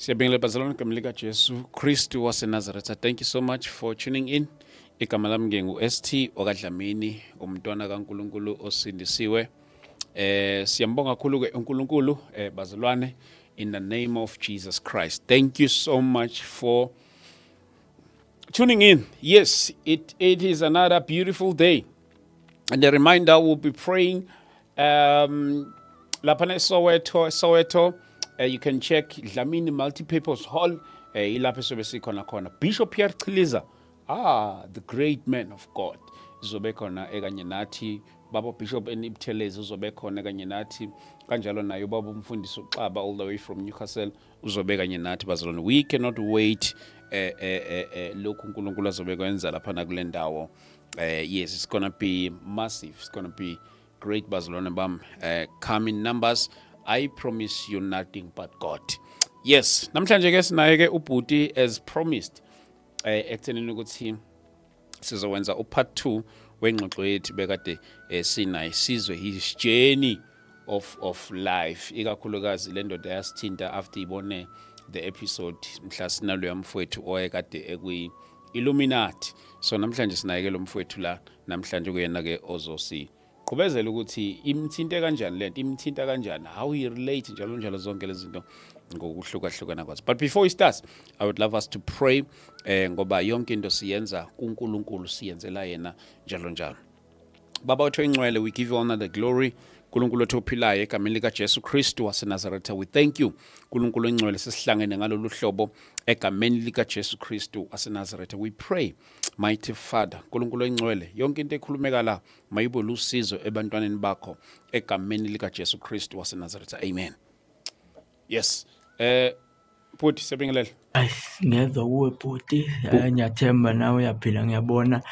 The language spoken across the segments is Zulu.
Siyabingelela bazalwane igama lika Jesu Kristu waseNazaretha. Thank you so much for tuning in. Igama lami ngingu-ST okadlamini, umntwana kaNkulunkulu osindisiwe. Siyambonga kakhulu ke uNkulunkulu bazalwane, in the name of Jesus Christ. Thank you so much for tuning in. Yes, it is another beautiful day. And a reminder, we'll be praying lapha Soweto. You can check Dlamini Multipurpose Hall. Ilapho sobe sikhona khona. Bishop Pierre Chiliza, the great man of God. Zobe khona ekanye nathi Baba Bishop Enibuthelezi uzobe khona ekanye nathi. Kanjalo naye Baba Umfundisi uXaba all the way from Newcastle uzobe kanye nathi bazalwane. We cannot wait lokhu uNkulunkulu azobe kwenza lapha na kule ndawo. Yes, it's going to be massive. It's going to be great bazalwane bam. Come in numbers. I promise you nothing but God. Yes, namhlanje ke sinaye ke ubhuti as promised. Ekuthenini ukuthi sizowenza part 2 wengxoxo yethu bekade sinaye sizwe his journey of life. Ikakhulukazi le ndoda yasithinta after ibone the episode mhla sinalo yamfowethu oyekade ekwi Illuminati. So namhlanje sinaye ke lo mfowethu la, namhlanje kuyena ke ozosi qhubezela ukuthi imthinte kanjani lento, imthinta kanjani, how he relate njalo njalo zonke lezi zinto ngokuhlukahlukana kwazo. But before we start, I would love us to pray ngoba yonke into siyenza kuNkulunkulu, siyenzela yena njalo njalo. Baba wethu engcwele, we give you honor the glory. Nkulunkulu wethu ophilayo egameni lika Jesu Kristu waseNazaretha, we thank you. Nkulunkulu engcwele sesihlangene ngalolu hlobo egameni lika Jesu Kristu waseNazaretha. We pray, mighty Father, Nkulunkulu engcwele, yonke into ekhulumeka la mayibe lusizo ebantwaneni bakho egameni lika Jesu Kristu waseNazaretha. Amen. Yes. Bhuti siyabingelela. Ngezwa kuwe bhuti, ngiyathemba nawe uyaphila, ngiyabona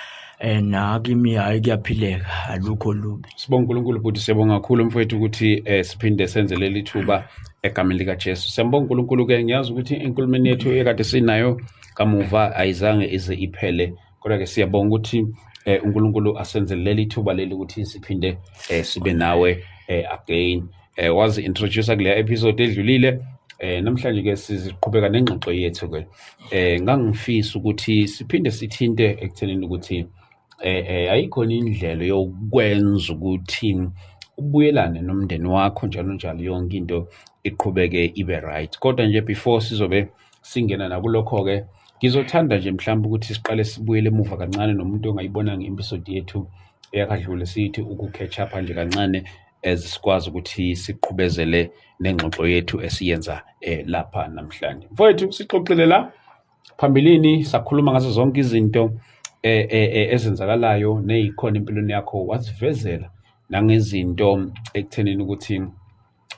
na kimi hayi kuyaphileka, alukho lubi. Sibonga uNkulunkulu bhuti, siyabonga kakhulu mfowethu ukuthi siphinde senze leli thuba egameni lika Jesu. Siyabonga uNkulunkulu ke, ngiyazi ukuthi enkulumeni yethu ekade sinayo kamuva ayizange ize iphele, kodwa ke siyabonga ukuthi uNkulunkulu asenze leli thuba leli ukuthi siphinde sibe nawe again. Was introducer kule episode edlulile. Namhlanje ke siziqhubeka nengxoxo yethu ke. Ngangifisa ukuthi siphinde sithinte ekuthenini ukuthi ayikhona indlela yokwenza ukuthi ubuyelane nomndeni wakho njalo njalo yonke into iqhubeke ibe right. Kodwa nje before sizobe singena nakulokho ke, ngizothanda nje mhlawumbe ukuthi siqale sibuyele emuva kancane nomuntu ongayibona ngeepisode yethu eyakadlule, sithi ukuketch up nje kancane sikwazi ukuthi siqhubezele nengxoxo yethu esiyenza lapha namhlanje. Mfowethu sixoxile la phambilini sakhuluma ngazo zonke izinto ezenzakalayo nezikhona empilweni yakho, wasivezela nangezinto ekuthenini ukuthi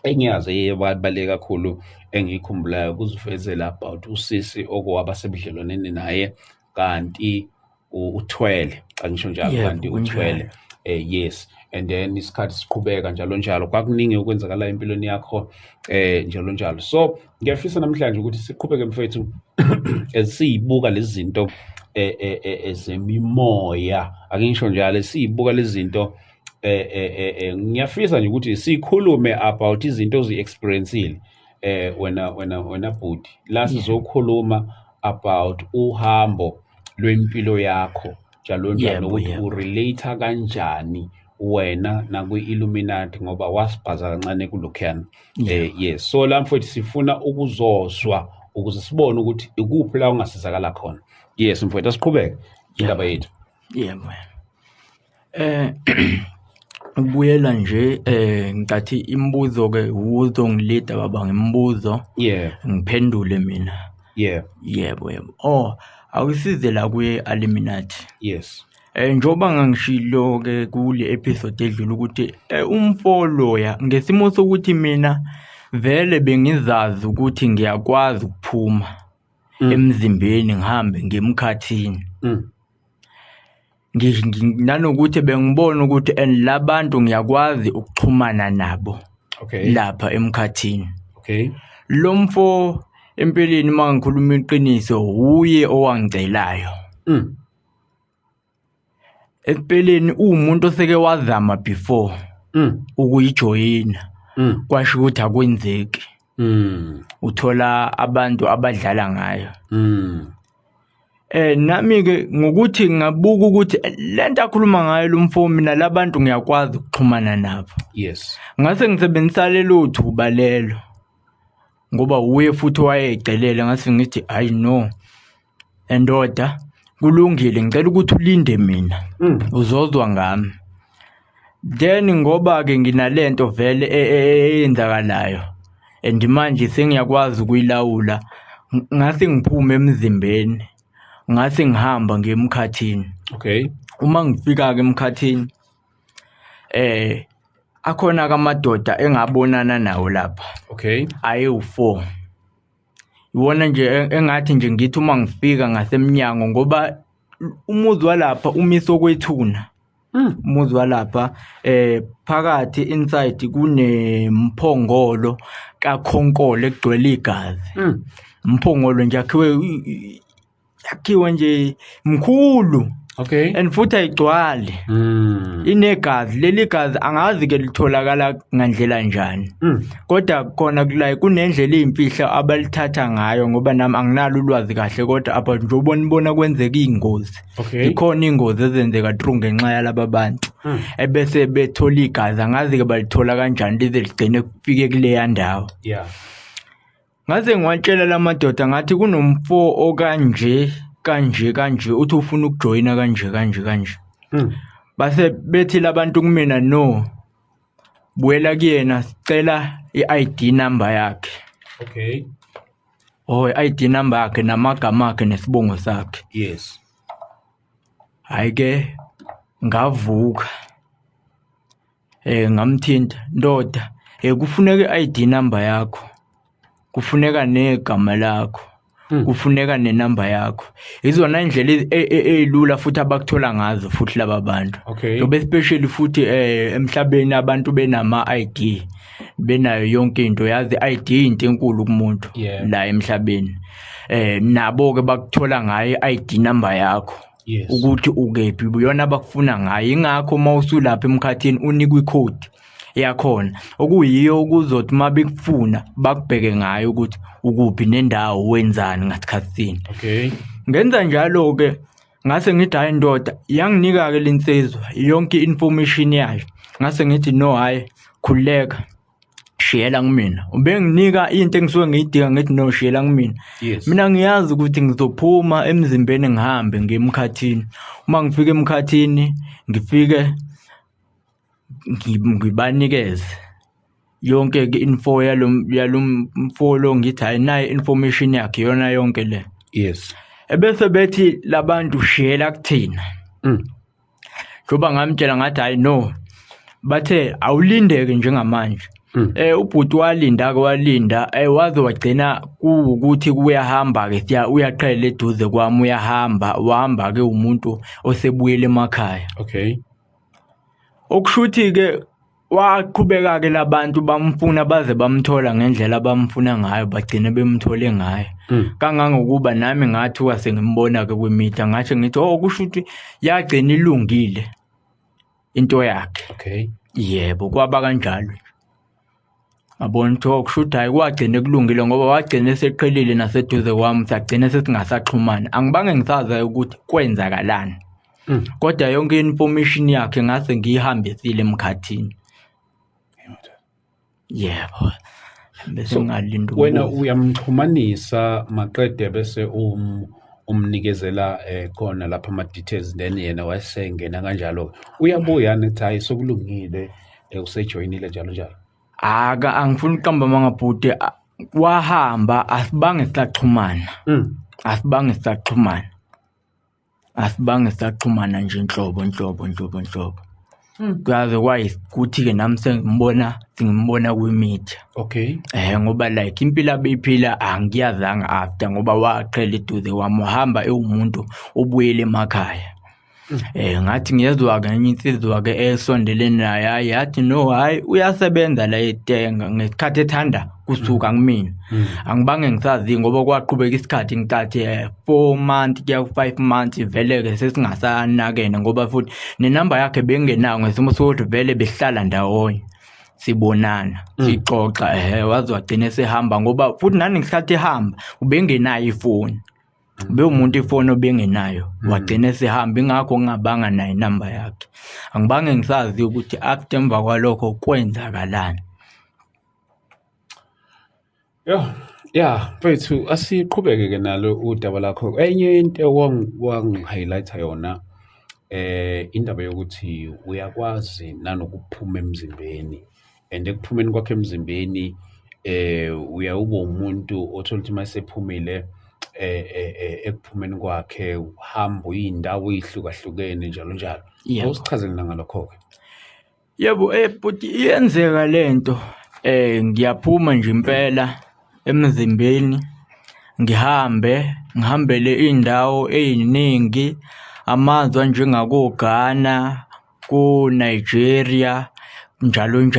engiyazi eyebaleka kakhulu engikhumbulayo kuzivezela about usisi okwaba sebudlelwaneni naye kanti uthwele, angisho njalo kanti uthwele. Yes, and then isikhathi siqhubeka njalo njalo, kwakuningi okwenzakala empilweni yakho njalo njalo. So ngiyafisa namhlanje ukuthi siqhubeke mfethu esiyibuka lezi zinto ezemimoya, akingisho njalo siyibuka lezi zinto ngiyafisa nje ukuthi sikhulume about izinto ozi-experienceile wena bhuti. La sizokhuluma about uhambo lwempilo yakho njalo njalo, ukuthi urelate kanjani wena nakwi-Illuminati ngoba wasibhaza kancane kulokhuyana. Yes, so la mfowethu sifuna ukuzozwa ukuze sibone ukuthi ikuphi la ungasizakala khona. Yes mfowethu, asiqhubeke indaba yethu. Yebo. Ubuyela nje ngicathi imibuzo ke uzongilida baba ngemibuzo. Ngiphendule mina. Yebo. Awusize la kwi-Illuminati. Yes. Njoba ngangishilo ke kule episode edlule ukuthi umfoloya ngesimo sokuthi mina vele bengizazi ukuthi ngiyakwazi ukuphuma emzimbeni ngihambe ngemkhathini. Nanokuthi bengibona ukuthi labantu ngiyakwazi ukuxhumana nabo lapha emkhathini. Lo mfo empeleni mangikhuluma iqiniso uye owangicelayo. Empeleni umuntu oseke wazama before ukuyijoyina kwasho ukuthi akwenzeki. uthola abantu abadlala ngayo. Mm. Nami ke ngokuthi ngabuka ukuthi lento akhuluma ngayo lo mfo mina labantu ngiyakwazi ukuxhumana nabo. Yes. Ngase ngisebenzisa lelo thuba lelo ngoba uye futhi wayecelele ngase ngithi hayi no endoda kulungile ngicela ukuthi ulinde mina uzozwa ngami. Then ngoba ke nginalento vele eyenzakalayo and manje sengiyakwazi ukuyilawula ngase ngiphume emzimbeni ngase ngihamba ngemkhathini. Okay. Uma ngifika ke emkhathini akhona kamadoda engabonana nawo lapha. Okay. Ayi4 iwona nje engathi nje ngithi uma ngifika ngasemnyango ngoba umuzi walapha umiso kwethuna. Umuzi walapha phakathi inside kunemphongolo kaKhonkolo egcwele igazi. Umphongolo nje yakhiwe nje mkhulu. Okay. And futhi ayigcwali. Inegazi leli gazi angazi ke litholakala ngandlela njani. Kodwa khona kula kunendlela ezimfihla abalithatha ngayo ngoba nami anginalo ulwazi kahle kodwa apha nje ubona kwenzeka ingozi. Okay. Ikhona ingozi ezenzeka true ngenxa yalaba bantu. Ebese bethola igazi angazi ke balithola kanjani lize ligcine kufike kuleya ndawo. Yeah. Ngaze ngiwatshela lamadoda ngathi kunomfo okanje kanje uthi ufuna ukujoyina kanje. Base bethi labantu kumina no buela kuyena sicela iID number yakhe. Okay. iID number yakhe namagama akhe nesibongo sakhe. Yes. Hayi ke ngavuka ngamthinta ndoda kufuneka iID number yakho kufuneka negama lakho kufuneka nenamba yakho. Izona indlela ezilula futhi abakuthola ngazo futhi laba bantu. Okay. Ngoba especially futhi emhlabeni abantu benama ID benayo yonke into yazi ID into enkulu kumuntu la emhlabeni. Nabo ke bakuthola ngayo iID number yakho. Yes. Ukuthi ukephi uyona abakufuna ngayo. Ingakho mawusulapha emkhathini unikwe icode yakhona okuyiyo ukuzothi mabekufuna bakubheke ngayo ukuthi ukuphi nendawo wenzani ngasikhathini. Okay. Ngenza njalo ke ngase ngithi hayi ndoda yanginika ke linsizwa yonke information yayo. Ngase ngithi no hayi khuleka shiyela kumina. Ubenginika into engisuke ngiyidinga ngithi no shiyela kumina. Yes. Mina ngiyazi ukuthi ngizophuma emzimbeni ngihambe ngemkhathini. Uma ngifika emkhathini ngifike ngibanikeze yonke ke info yalomfo lo ngithi hayi nayi information yakhe yona yonke le. Yes. Ebese bethi labantu shiyela kuthina. Ngoba ngamtshela ngathi hayi no bathe awulindeke njengamanje. Ubhuti walinda waze wagcina ukuthi kuyahamba ke uyaqhela eduze kwami uhamba ke umuntu osebuyele emakhaya. Okay. Okushuthi ke waqhubeka ke labantu bamfuna baze bamthola ngendlela bamfuna ngayo bagcine bemthole ngayo. Kangangokuba nami ngathi wasengimbona ke kwemitha ngathi ngithi kushuthi yagcina ilungile into yakhe. Okay. Yebo kwaba kanjalo. Abona ukuthi kushuthi hayi kwagcine kulungile ngoba wagcina eseqhelile naseduze kwami sagcina sesingasaxhumana. Angibange ngisazi ukuthi kwenzakalani. Kodwa yonke information yakhe ngase ngihambisile emkhathini. Yebo. Bese ngalinda wena uyamxhumanisa maqede bese umnikezela khona lapha ama details then yena wasengena kanjalo uyabuya nithi hayi sokulungile usejoinile njalo. Angifuni uqamba mangabhude wahamba asibange saxhumana nje inhlobo. Kwaze kwayikuthi ke nami singimbona kwimedia. Okay. Ngoba like impilo abeyiphila angiyazanga after ngoba waqhela eduze kwami uhamba ewumuntu obuyele emakhaya. Ngathi ngiyezwa kanye insizwa ke esondelene naye yathi no hayi uyasebenza la eTenga ngesikhathi ethanda kusuka kumina. Angibange ngisazi ngoba kwaqhubeka isikhathi ngithathe 4 months kuya 5 months vele ke sesingasanakene ngoba futhi nenamba yakhe bengenayo ngesimo sokuthi vele behlala ndawonye. sibonana sixoxa waze wagcina sehamba ngoba futhi nani ngesikhathi ehamba ubengenayo ifoni umuntu ifoni obengenayo wagcina sehamba ingakho ngingabanga nayo inamba yakhe angibange ngisazi ukuthi after emva kwalokho kwenzakalani. Yeah mfethu asiqhubeke ke nalo udaba lakho. Enye into wangi-highlighter yona indaba yokuthi uyakwazi nanokuphuma emzimbeni and ekuphumeni kwakhe emzimbeni uyawuba umuntu othola ukuthi masephumile ekuphumeni kwakhe uhamba uyindawo ezihlukahlukene njalo njalo. Awusichazele ngalokho ke. Yebo but iyenzeka lento ngiyaphuma nje impela emzimbeni ngihambele indawo eziningi amazwe njengako-Ghana ko-Nigeria njalo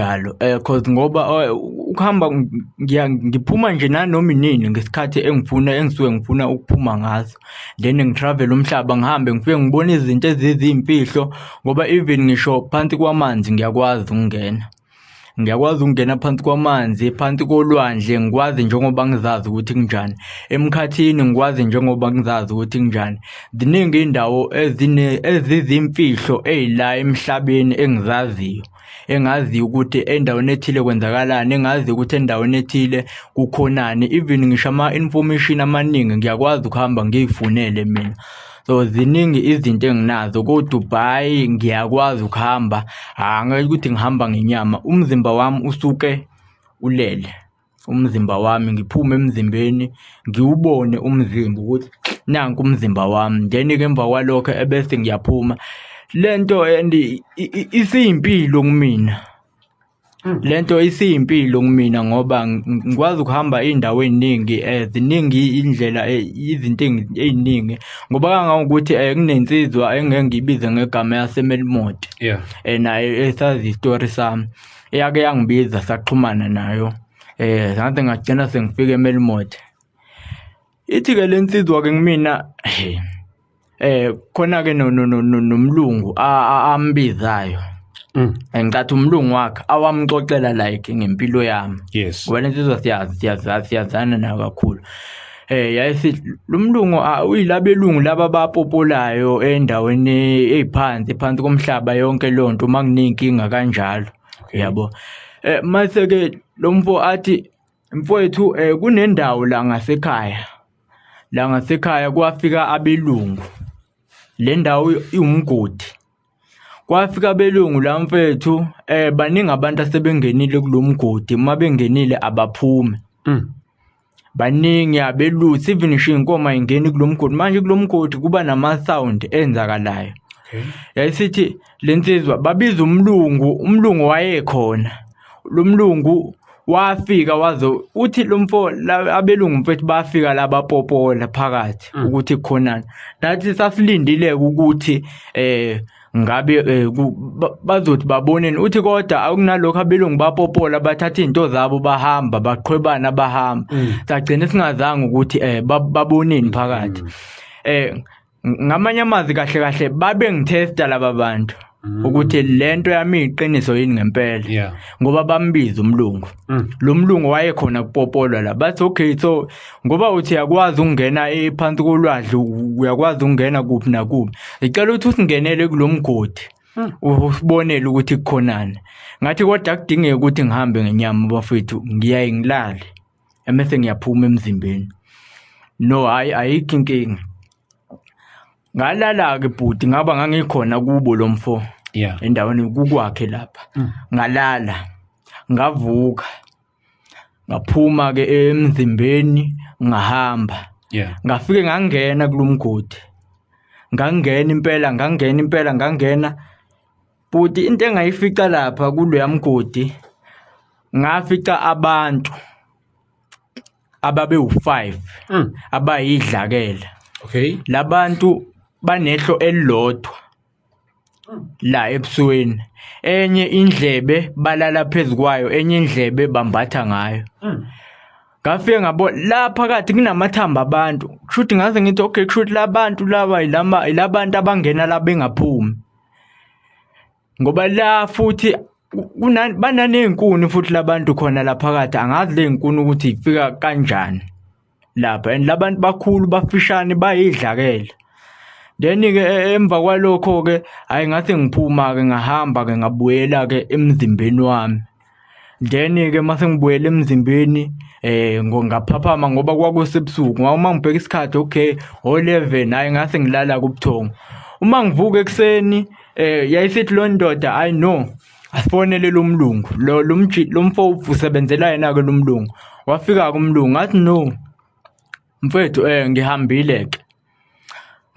cause ngoba ukuhamba ngiphuma nje nanoma inini ngesikhathi engisuke ngifuna ukuphuma ngaso then ngitravel umhlaba ngihambe ngifike ngibona izinto ezizimfihlo ngoba even ngisho phansi kwamanzi ngiyakwazi ukungena phansi kwamanzi phansi kolwandle ngikwazi njengoba ngizazi ukuthi kunjani emkhathini ngikwazi njengoba ngizazi ukuthi kunjani. Ziningi indawo ezizimfihlo ezila emhlabeni engaziyo ukuthi endaweni ethile kwenzakalani engazi ukuthi endaweni ethile kukhonani even ngisho ama-information amaningi ngiyakwazi ukuhamba ngiyifunele mina. So ziningi izinto enginazo ko-Dubai ngiyakwazi ukuhamba angeke ukuthi ngihamba ngenyama umzimba wami usuke ulele umzimba wami ngiphume emzimbeni ngiwubone umzimba ukuthi nanku umzimba wami then ke emva kwalokho ebese ngiyaphuma lento isiyimpilo kumina. Lento isiyimpilo kumina ngoba ngikwazi ukuhamba indawo eziningi ziningi indlela izinto eziningi ngoba kangangokuthi kunensizwa engeke ngibize ngegama yaseMelmot nayo esazi istory sami eyake yangibiza saxhumana nayo ngathi ngagcina sengifika eMelmot ithi ke lensizwa ke kumina khona ke nomlungu ambizayo engathi umlungu wakhe awamxoxela like ngempilo yami. Ngoba lensizwa siyazana nayo kakhulu yayisithi lo mlungu uyilabelungu laba bapopolayo endaweni eziphansi phansi komhlaba yonke lonto uma kuninkinga kanjalo yabo. Mase ke lo mfo athi mfowethu kunendawo la ngasekhaya kwafika abelungu le ndawo iwumgodi kwafika abelungu la mfethu baningi abantu asebengenile kulomgodi uma bengenile abaphumi baningi abelusi even ngisho inkomo ayingeni kulomgodi manje kulomgodi kuba nama sound enzakalayo. Yayisithi lensizwa babiza umlungu wayekhona lo mlungu wafika uthi lo mfo abelungu mfethu bafika labapopola phakathi ukuthi khonana nathi sasilindile ukuthi ngabe bazothi baboneni uthi kodwa akunalokho abelungu bapopola bathatha izinto zabo bahamba baqhwebana bahamba sagcina singazange ukuthi baboneni phakathi. Ngamanye amazwi kahle babe ngitesta laba bantu ukuthi lento yami iqiniso yini ngempela ngoba bambiza umlungu lo mlungu wayekhona kupopolwa la bathi okay so ngoba uthi yakwazi ukungena ephansi kolwandle uyakwazi ukungena kuphi nakuphi icela ukuthi usingenele kulomgodi usibonele ukuthi kukhonana ngathi kodwa kudingeka ukuthi ngihambe ngenyama bafethu ngiyaye ngilale emese ngiyaphuma emzimbeni ayikho inkinga ngalala ke bhuti ngaba ngangikhona kubo lo mfo endaweni kukwakhe lapha ngalala ngavuka ngaphuma ke emzimbeni ngahamba ngafike ngangena kulomgodi ngangena bhuti into engayifica lapha kuloya mgodi ngafica abantu ababe u5 abayidlakela labantu banehlo elilodwa la ebusweni enye indlebe balala phezukwayo enye indlebe bambatha ngayo ngafike ngabo la phakathi kunamathamba abantu kushuthi ngaze ngithi okay kushuthi labantu laba ilabantu abangena la bengaphumi ngoba la futhi bananey'nkuni futhi labantu khona laphakathi, angazi ley'nkuni ukuthi y'fika kanjani lapha, and labantu bakhulu bafishane bayidlakela. Then-ke emva kwalokho-ke hhayi ngase ngiphuma-ke ngahamba-ke ngabuyela-ke emzimbeni wami. Then-ke mase ngibuyela emzimbeni ngaphaphama ngoba kwakusebusuku. Uma ngibheka isikhathi okay 11 hhayi ngase ngilala kubuthongo. Uma ngivuka ekuseni yayisithi lo ndoda I know asifonele lo mlungu lo mfowethu usebenzela yena-ke lo mlungu. Wafika-ke umlungu ngathi no mfethu ngihambile-ke.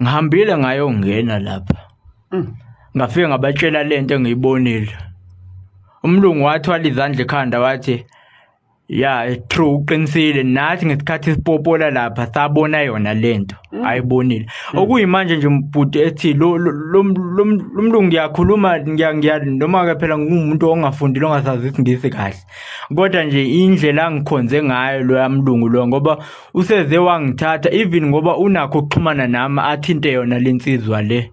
Ngihambile ngayongena lapha. Ngafika ngabatshela lento engiyibonile. Umlungu wathwala izandla ekhanda wathi ya true uqinisile nathi ngesikhathi sipopola lapha sabona yona lento ayibonile. Okuyimanje nje mbhuti ethi lo mlungu ngiyakhuluma noma ke phela ngumuntu ongafundile ongasazi isingisi kahle. Kodwa nje indlela angikhonze ngayo lo yamlungu lo ngoba useze wangithatha even ngoba unakho ukuxhumana nami athinte yona lensizwa le.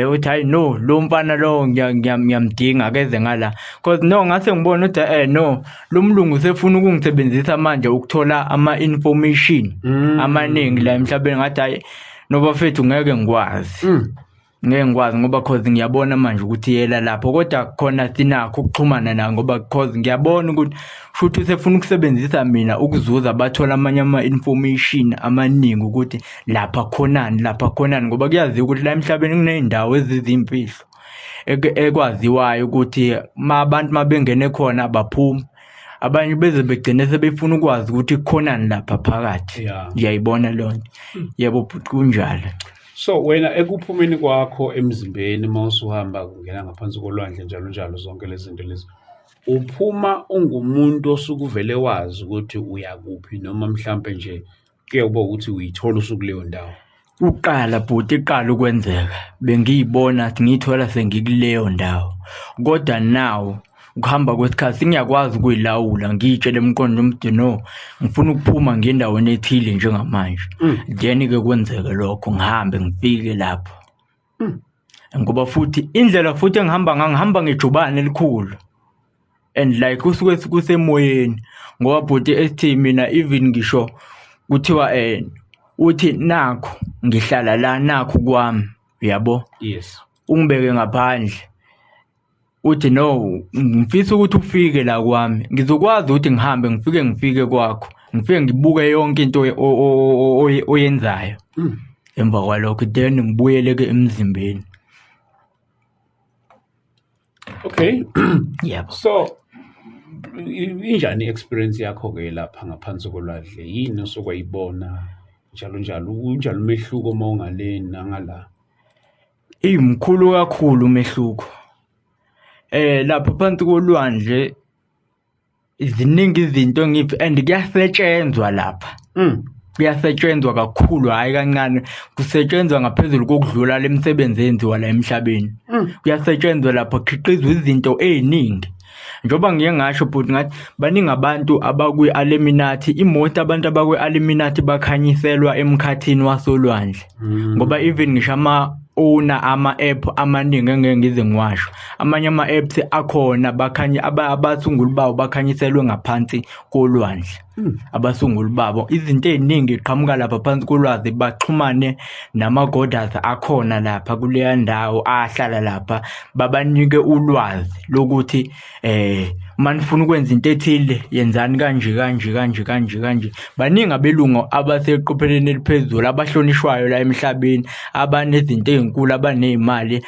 Uthi hayi no lo mfana lo ngiyamdinga akeze ngala because no ngase ngibona ukuthi no lo mlungu usefuna ukungisebenzisa manje ukuthola ama-information amaningi la emhlabeni ngathi hayi no bafethu ngeke ngikwazi. Ngeke ngikwazi ngoba cause ngiyabona manje ukuthi yela lapho kodwa khona sinakho ukuxhumana naye ngoba cause ngiyabona ukuthi futhi usefuna ukusebenzisa mina ukuzuza bathola amanye ama-information amaningi ukuthi lapha khonani ngoba kuyaziwa ukuthi la emhlabeni kuney'ndawo ezizimfihlo ekwaziwayo ukuthi abantu mabengene khona baphuma abanye beze begcine sebefuna ukwazi ukuthi khonani lapha phakathi. Ngiyayibona lonto. Yebo bhuti kunjalo. So wena ekuphumeni kwakho emzimbeni mawusuhamba ungena ngaphansi kolwandle njalo zonke lezi zinto lezi uphuma ungumuntu osukuvele wazi ukuthi uyakuphi noma mhlambe nje kuyokuba ukuthi uyithola usuku leyo ndawo. Uqala bhuti iqala ukwenzeka bengiyibona ukuthi ngiyithola sengikuleyo ndawo kodwa now ukuhamba kwesikhathi ngiyakwazi ukuyilawula ngitshele emqondo ukuthi no ngifuna ukuphuma ngendaweni ethile njengamanje. Then-ke kwenzeke lokho ngihambe ngifike lapho. Ngoba futhi indlela futhi ngihamba ngejubane elikhulu and like kusuke kusemoyeni ngoba bhuti esithi mina even ngisho kuthiwa uthi nakho ngihlala la nakho kwami uyabo. Yes. Ungibeke ngaphandle uthi no ngifisa ukuthi ufike la kwami ngizokwazi ukuthi ngihambe ngifike kwakho ngifike ngibuke yonke into oyenzayo. Emva kwalokho then ngibuyele-ke emzimbeni. Okay. Yebo. So injani experience yakho-ke lapha ngaphansi kolwandle yini osukwayibona njalo unjalo umehluko uma ungale nangala? Mkhulu kakhulu umehluko. Lapha phansi kolwandle iziningi izinto and kuyasetshenzwa lapha. Kuyasetshenzwa kakhulu hayi kancane kusetshenzwa ngaphezulu kokudlula lemsebenzi enziwa la emhlabeni. Kuyasetshenzwa lapha khiqizwa izinto eziningi. Njoba ngiye ngasho but ngathi baningi abantu abakwi-Illuminati imoto abantu abakwi-Illuminati bakhanyiselwa emkhathini wasolwandle ngoba even ngisho ama-owner ama-app amaningi engeke ngize ngiwasho amanye ama-apps akhona abasunguli bawo bakhanyiselwe ngaphansi kolwandle. Abasunguli babo izinto eziningi ziqhamuka lapha phansi kolwazi baxhumane nama-goddess akhona lapha kuleya ndawo ahlala lapha babanike ulwazi lokuthi manifuna ukwenza into ethile yenzani kanje. Baningi abelungu abaseqopheleni eliphezulu abahlonishwayo la emhlabeni abanezinto ezinkulu abanezimali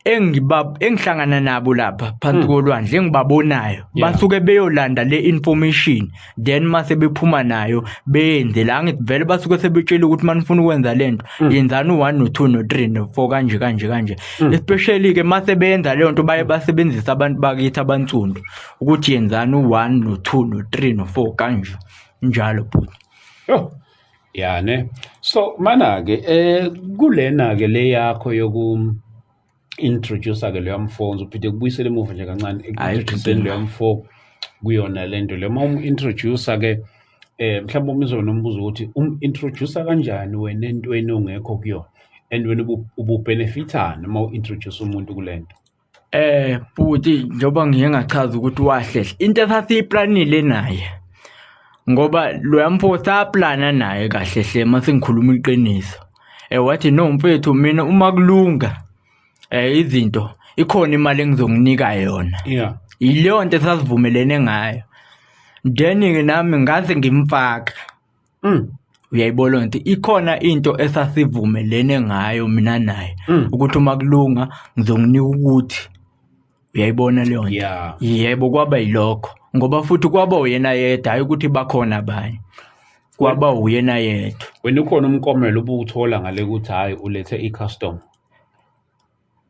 engihlangana nabo lapha phansi kolwandle engibabonayo basuke beyolanda le information then mase bephuma nayo beyenze la ngithi vele basuke sebetshela ukuthi manifuna ukwenza lento yenzani u1 no2 no3 no4 kanje especially ke mase beyenza leyo nto baye basebenzisa abantu bakithi abansundu ukuthi yenzani u1 no2 no3 no4 kanje njalo bhuti. Ya ne. So mana ke kulena ke le yakho yoku introduce ke leyo mfonzo uphinde kubuyisele emuva nje kancane ekuintroduceni leyo mfo kuyona lento le uma introduce ke mhlawumbe umizwa nombuzo ukuthi introduce kanjani wena entweni ongekho kuyona and wena ubu benefitani uma introduce umuntu kulento? Buti njoba ngiye ngachaza ukuthi wahlehla into esasiyiplanile naye ngoba loya mfo saplana naye kahle hle mase ngikhuluma iqiniso wathi no mfethu mina uma kulunga izinto ikhona imali engizonginika yona yileyo nto esasivumelene ngayo then ke nami ngaze ngimfaka uyayibona nti ikhona into esasivumelene ngayo mina naye ukuthi uma kulunga ngizonginika ukuthi uyayibona leyo nto yebo kwaba yilokho ngoba futhi kwaba uyena yedwa hayi ukuthi bakhona abanye kwaba uyena yedwa wena ukhona umkomelo obuthola ngale ukuthi hayi ulethe i-custom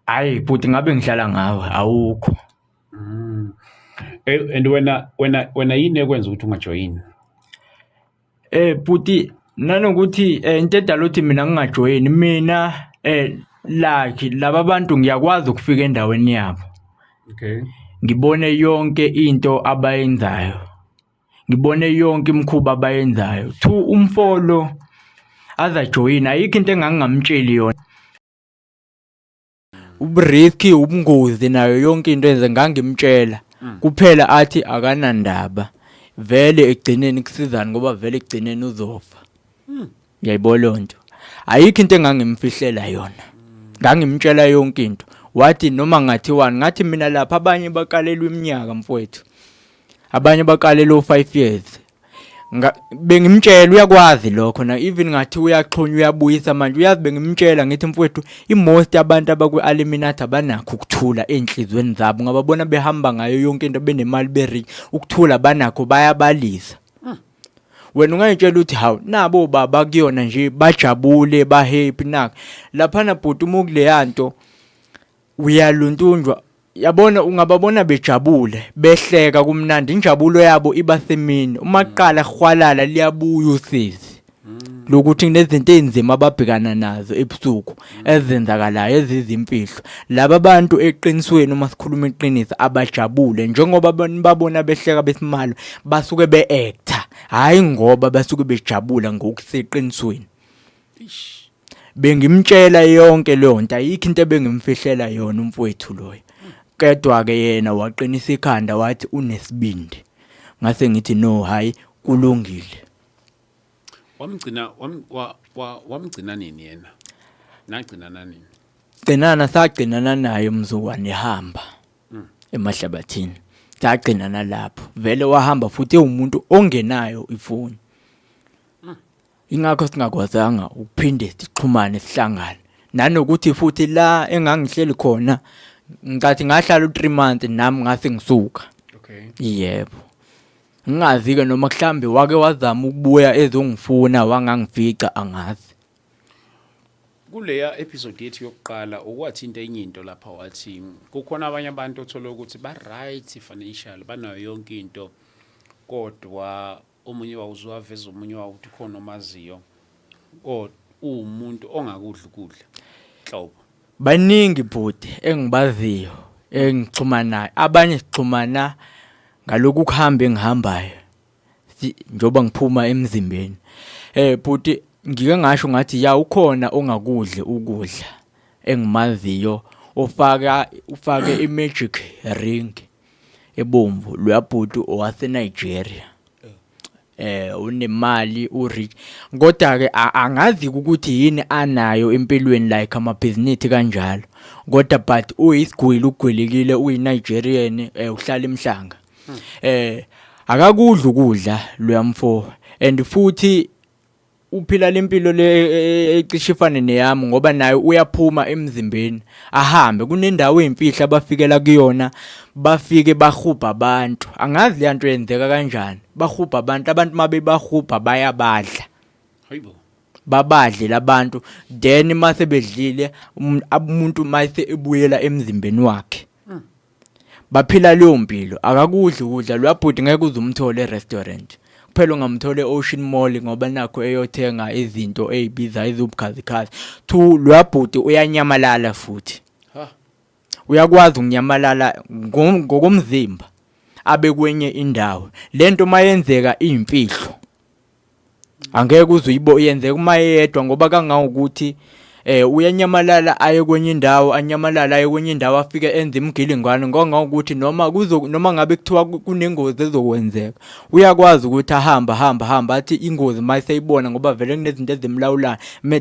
hayi futhi ngabe ngihlala ngawe awukho and wena yini ekwenza ukuthi ungajoyini futhi nanokuthi into edala ukuthi mina ngingajoyini mina like laba bantu ngiyakwazi ukufika endaweni yabo ngibone yonke into abayenzayo ngibone yonke imikhuba abayenzayo thu umfolo azajoyina ayikho into engangamtsheli yona ubriski ubungozi nayo yonke into enze ngangimtshela kuphela athi akanandaba vele egcineni kusizana ngoba vele egcineni uzofa uyayibona lonto ayikho into engangimfihlela yona ngangimtshela yonke into wathi noma ngathiwani ngathi mina lapha abanye bakalelwa iminyaka mfowethu abanye bakalelwa 5 years bengimtshela uyakwazi lokho na even ngathi uyaxhunywa uyabuyisa manje uyazi bengimtshela ngithi mfowethu imost abantu abakwe-Illuminati abanakho ukuthula enhlizweni zabo ngababona behamba ngayo yonke into benemali berich ukuthula banakho bayabalisa wena ungayitshela ukuthi hawu nabo baba kuyona nje bajabule bahappy nakho laphana bhuti uma kuleyanto uyaluntunjwa yabona ungababona bejabule behleka kumnandi injabulo yabo iba semini uma qala khwalala liyabuya usizi lokuthi kunezinto ezinzima ababhekana nazo ebusuku ezenzakalayo ezizimfihlo laba bantu eqinisweni uma sikhuluma iqiniso abajabule njengoba babona behleka besimalo basuke beactor hayi ngoba basuke bejabula ngokuseqinisweni bengimtshela yonke leyo nto ayikho into ebengimfihlela yona umfowethu loyo kedwa ke yena waqinisa ikhanda wathi unesibindi ngase ngithi no hayi kulungile wamgcina nini yena nagcinana nini sagcinana naye umzukwane ehamba emahlabathini sagcinana lapho vele wahamba futhi umuntu ongenayo ifoni ingakho singakwazanga ukuphinde sixhumane sihlangane nanokuthi futhi la engangihleli khona ngathi ngahlala u3 months nami ngase ngisuka yebo ngingazi ke noma mhlambe wake wazama ukubuya ezongifuna wangangifica angazi kuleya episode yethu yokuqala ukwathi enye into lapha wathi kukhona abanye abantu othola ukuthi ba right financial banayo yonke into kodwa omunye wawuzwa veza omunye wawuthi khona omaziyo kodwa umuntu ongakudla ukudla hlobo baningi bhuti engibaziyo engixhumana abanye sixhumana ngaloku kuhamba engihambayo njoba ngiphuma emzimbeni bhuti ngike ngasho ngathi ya ukhona ongakudle ukudla engimaziyo ufake imagic ring ebomvu lwabhuti owase Nigeria unemali urich kodwa ke angazi ukuthi yini anayo empilweni like amabhizinisi kanjalo kodwa but uyisigwili ugwelekile uyiNigerian uhlala emhlanga akakudla ukudla lwamfo and futhi uphila lempilo le ecishifane neyami ngoba naye uyaphuma emzimbeni ahambe kunendawo ezimfihla abafikela kuyona bafike bahubha abantu angazi lento yenzeka kanjani bahubha abantu mabe bahubha bayabadla hayibo babadle labantu then mase bedlile umuntu mase ebuyela emzimbeni wakhe baphila leyo mpilo akakudla ukudla lwabhudi ngeke uzumthole e-restaurant kuphela ungamthole Ocean Mall ngoba nakho eyothenga izinto ezibiza izobukhazikhazi thu lwabhudi uyanyamalala futhi uyakwazi ukunyamalala ngokomzimba abe kwenye indawo lento mayenzeka izimfihlo angeke uzuyibo yenzeka uma yedwa ngoba kangawukuthi uyanyamalala aye kwenye indawo, anyamalala aye kwenye indawo afike enze imgilingwane ngokuthi noma ngabe kuthiwa kunengozi ezokwenzeka uyakwazi ukuthi ahamba athi ingozi mayiseyibona ngoba vele kunezinto ezimlawulayo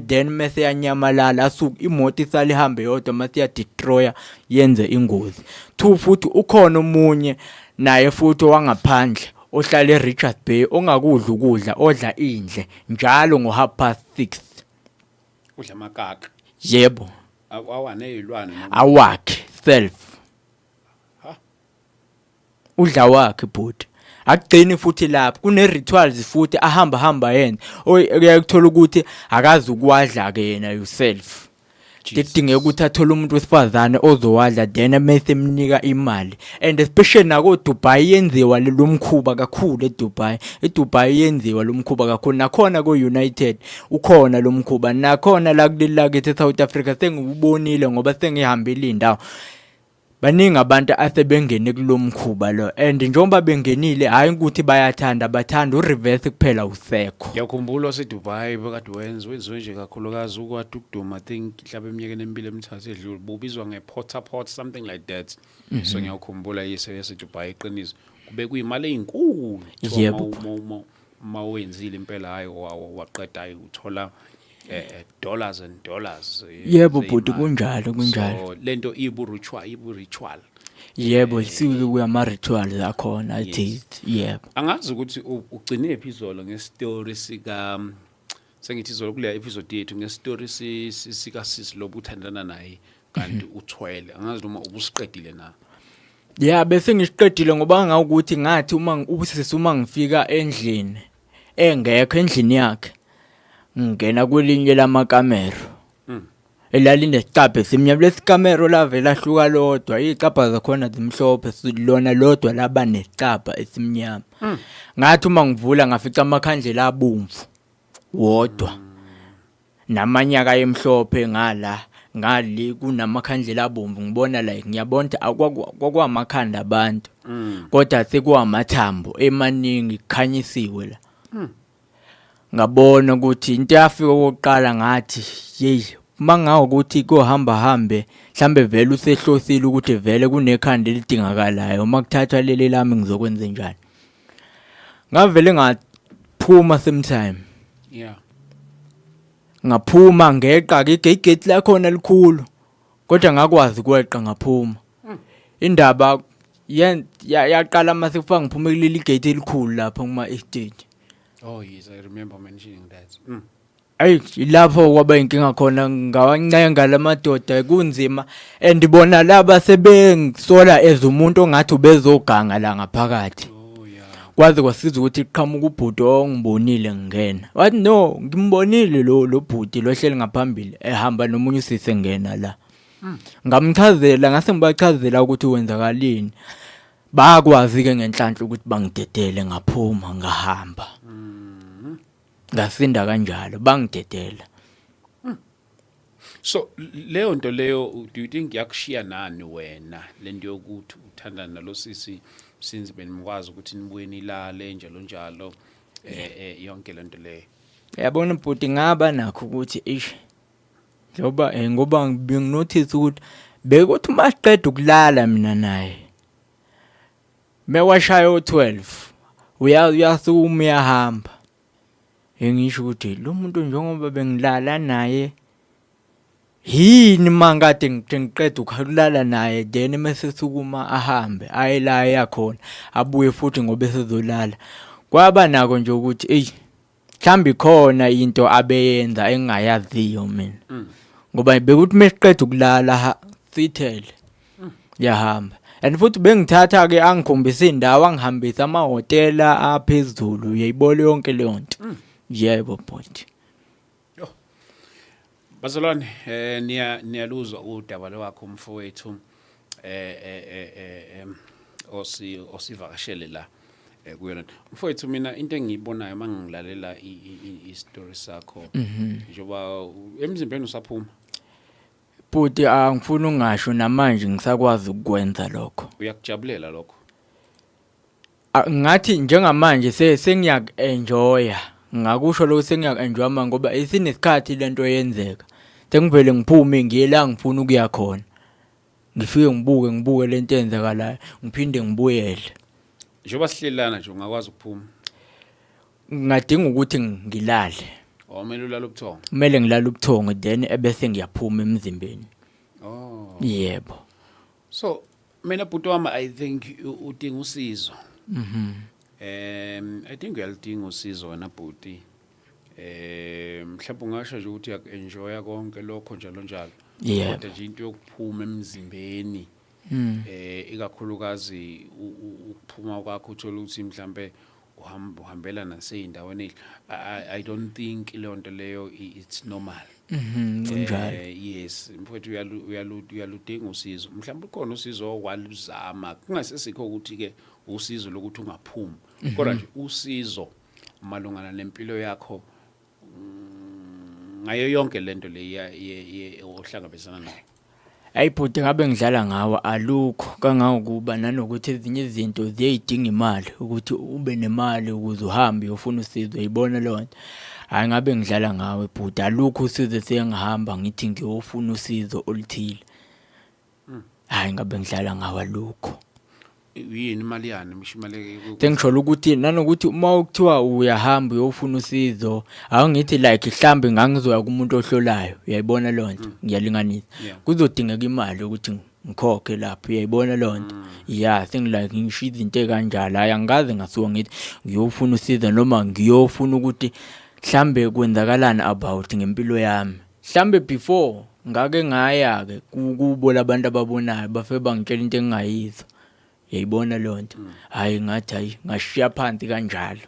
then mase yanyamalala asuke imoto isale ihambe yodwa mase ya destroyer yenze ingozi. 2 futhi ukhona omunye naye futhi wangaphandle ohlala eRichards Bay ongakudla ukudla odla indle njalo ngo6:30 udla amakaka. yebo Awanezilwane awakhe self udla wakhe bhuti akugcini futhi lapho kune rituals futhi ahamba yena uyakuthola ukuthi akazi ukwadla ke yena yourself kudingeka ukuthi athole umuntu wesifazane ozowadla then mase emnika imali and especially nako Dubai yenziwa lo mkhuba kakhulu eDubai yenziwa lo mkhuba kakhulu nakhona ko United ukhona lo mkhuba nakhona la kulila ke eSouth Africa sengibonile ngoba sengihambile indawo baningi abantu asebengene kulomkhuba lo and njengoba bengenile hayi ukuthi bathanda ureverse kuphela usekho. Ngiyakhumbula waseDubai bekade wenziwe nje kakhulukazi ukwade ukuduma I think mhlawumbe eminyakeni emibili emithathu edlule bubizwa ngePort something like that. So ngiyakhumbula yaseDubai iqiniso kube kuyimali ezinkulu mawenzile impela hayi waqeda uthola dollars and dollars. Yebo bhuti kunjalo. So lento ibu ritual. Yebo isike kuyama rituals akhona athi yebo. Angazi ukuthi ugcine episode ngestory sika sengithi izolo kule episode yethu ngestory sika sis lo buthandana naye kanti uthwele. Angazi noma ubusiqedile na. Yeah bese ngisiqedile ngoba ngawukuthi ngathi uma ngifika endlini engekho endlini yakhe ngena kwelinye lamakamero elalinesicabha esimnyama lesikamero lavela hluka lodwa icabha zakhona zimhlophe silona lodwa laba nesicabha esimnyama ngathi uma ngivula ngafica amakhandlela abomvu wodwa namanyaka emhlophe ngali kunamakhandlela abomvu ngibona like ngiyabona akwamakhanda abantu kodwa sekuwamathambo emaningi kukhanyisiwe la ngabona ukuthi into yafika okokuqala ngathi mangawo ukuthi kohambe mhlambe vele usehlosile ukuthi vele kunekhanda elidingakalayo makuthathwa leli lami ngizokwenza njani ngavele ngaphuma sometime ngaphuma ngeqa ke igate lakhona likhulu kodwa ngakwazi ukweqa ngaphuma indaba yaqala mase kufaka ngiphume kuleli gate elikhulu lapha kuma estate. Oh yes, I remember mentioning that. Lapho kwaba inkinga khona ngawancaya ngalamadoda kunzima and bona laba sebengisola ezumuntu ongathi ubezoganga la ngaphakathi. Oh yeah. Kwaze kwasiza ukuthi iqhamuka ubhuti ongibonile ngena. Wathi no, ngimbonile lo bhuti lo hleli ngaphambili ehamba nomunye usise ngena la. Ngamchazela ngase ngibachazela ukuthi wenzakalini. Bakwazi ke ngenhlanhla ukuthi bangidedele ngaphuma ngahamba. Ngasinda kanjalo bangidedela. So leyo nto leyo do you think yakushiya nani wena lento yokuthi uthandana nalosisi since benimkwazi ukuthi nibuye nilale njalo yonke lento leyo? Yabona bhuti ngaba nakho ukuthi ngoba nginotice ukuthi bekuthi masiqeda ukulala mina naye mewashaya u12 uyasuma uyahamba ngisho ukuthi lo muntu njengoba bengilala naye yini mangade ngiqeda ukulala naye then mase sukuma ahambe ayela yakhona abuye futhi ngoba esezolala kwaba nako nje ukuthi mhlambi khona into abeyenza engayaziyo mina ngoba bekuthi mesiqeda ukulala sithele yahamba and futhi bengithatha ke angikhombisa indawo angihambisa amahotela aphezulu uyayibona yonke leyo nto. Yebo bhuti. Bazalwane niyaluzwa udaba lwakho mfowethu osivakashele la kuyona. Mfowethu mina into engiyibonayo mangilalela i-story sakho njoba emzimbeni usaphuma. Bhuti angifuni ungasho namanje ngisakwazi ukwenza lokho. Uyakujabulela lokho? Ngathi njengamanje sengiyak-enjoya ngakusho lokho sengiyak-enjoya ngoba isinesikhathi lento yenzeka Sengivele ngiphume ngiye la ngifuna ukuya khona. Ngifike ngibuke lento eyenzakalayo, ngiphinde ngibuyele. Njengoba sihlelana nje ungakwazi ukuphuma. Ngingadinga ukuthi ngilale. Kumele ulale ubuthongo. Kumele ngilale ubuthongo then ebese ngiyaphuma emzimbeni. Oh. Yebo. So mina bhuti wami I think udinga usizo. I think uyalidinga usizo wena bhuti. Mhlawumbe ungasho nje ukuthi uyaenjoya konke lokho njalo njalo. Yebo. Kodwa nje into yokuphuma emzimbeni. Ikakhulukazi ukuphuma kwakho uthola ukuthi mhlambe uhambela naseyindaweni. I don't think leyo nto leyo it's normal. Njalo. Yes, mfowethu uyaludinga usizo. Mhlawumbe ukhona usizo okwaluzama. Kungasesikho ukuthi ke usizo lokuthi ungaphumi. Kodwa nje usizo malungana nempilo yakho ngayo yonke lento le ohlangabezana nayo. Ayibhuti ngabe ngidlala ngawo alukho kangangokuba nanokuthi ezinye izinto ziyayidinga imali ukuthi ube nemali ukuze uhambe uyofuna usizo uyibona lo nto. Hayi ngabe ngidlala ngawe bhuti alukho usizo sengihamba ngithi ngiyofuna usizo oluthile. Hayi ngabe ngidlala ngawo alukho. Yini imali yani misho imali Sengisholo ukuthi nanokuthi uma ukuthiwa uyahamba uyofuna usizo awungithi like mhlambe ngangizoya kumuntu ohlolayo uyayibona lo nto ngiyalinganisa kuzodingeka imali ukuthi ngikhokhe lapho uyayibona lo nto yeah sengilike ngisho izinto ekanjalo hayi angikaze ngasuka ngithi ngiyofuna usizo noma ngiyofuna ukuthi mhlambe kwenzakalana about ngempilo yami mhlambe before ngake ngaya ke kubo labantu ababonayo bafe bangitshela into engingayizwa. Yayibona lo nto hayi ngathi hayi ngashiya phansi kanjalo.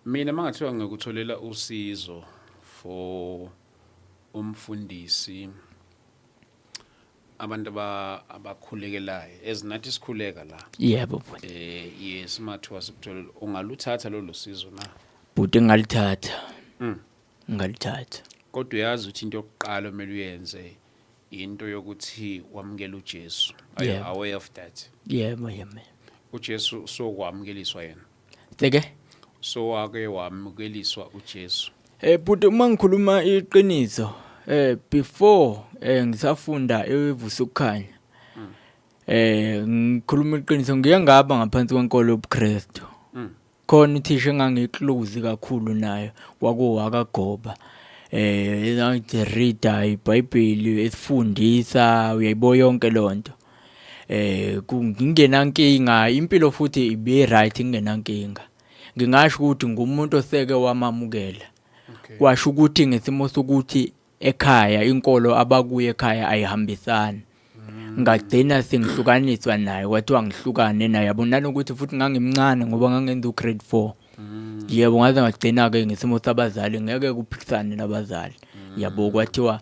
Mina mangathiwa ngikutholela usizo for umfundisi abantu abakhulekelayo ezinathi sikhuleka la. Yebo. Yes mathiwa sikutholela ungaluthatha lo sizo na. Bhuti ngalithatha. Ngalithatha. Kodwa uyazi ukuthi into yokuqala kumele uyenze into yokuthi wamukela uJesu. Are you aware of that? Yebo yebo. uJesu sokwamukeliswa yena. Seke? So wake wamukeliswa uJesu. Bhuti uma ngikhuluma iqiniso before ngisafunda evusa ukukhanya. Ngikhuluma iqiniso ngiye ngaba ngaphansi kwenkolo yobuKristu. Khona uthisha engangiclose kakhulu nayo kwakuwakagoba. Ezathi reader iBhayibheli esifundisa uyayibo yonke lonto. Kungenankinga impilo futhi ibe right ingenankinga. Ngingasho ukuthi ngumuntu oseke wamamukela. Kwasho ukuthi ngesimo sokuthi ekhaya inkolo abakuye ekhaya ayihambisani. Ngagcina sengihlukaniswa naye kwathiwa ngihlukane naye yabonana ukuthi futhi ngangimncane ngoba ngangenza ugrade 4. Yebo ngaze ngagcina ke ngesimo sabazali ngeke kuphikisane nabazali. Yabo kwathiwa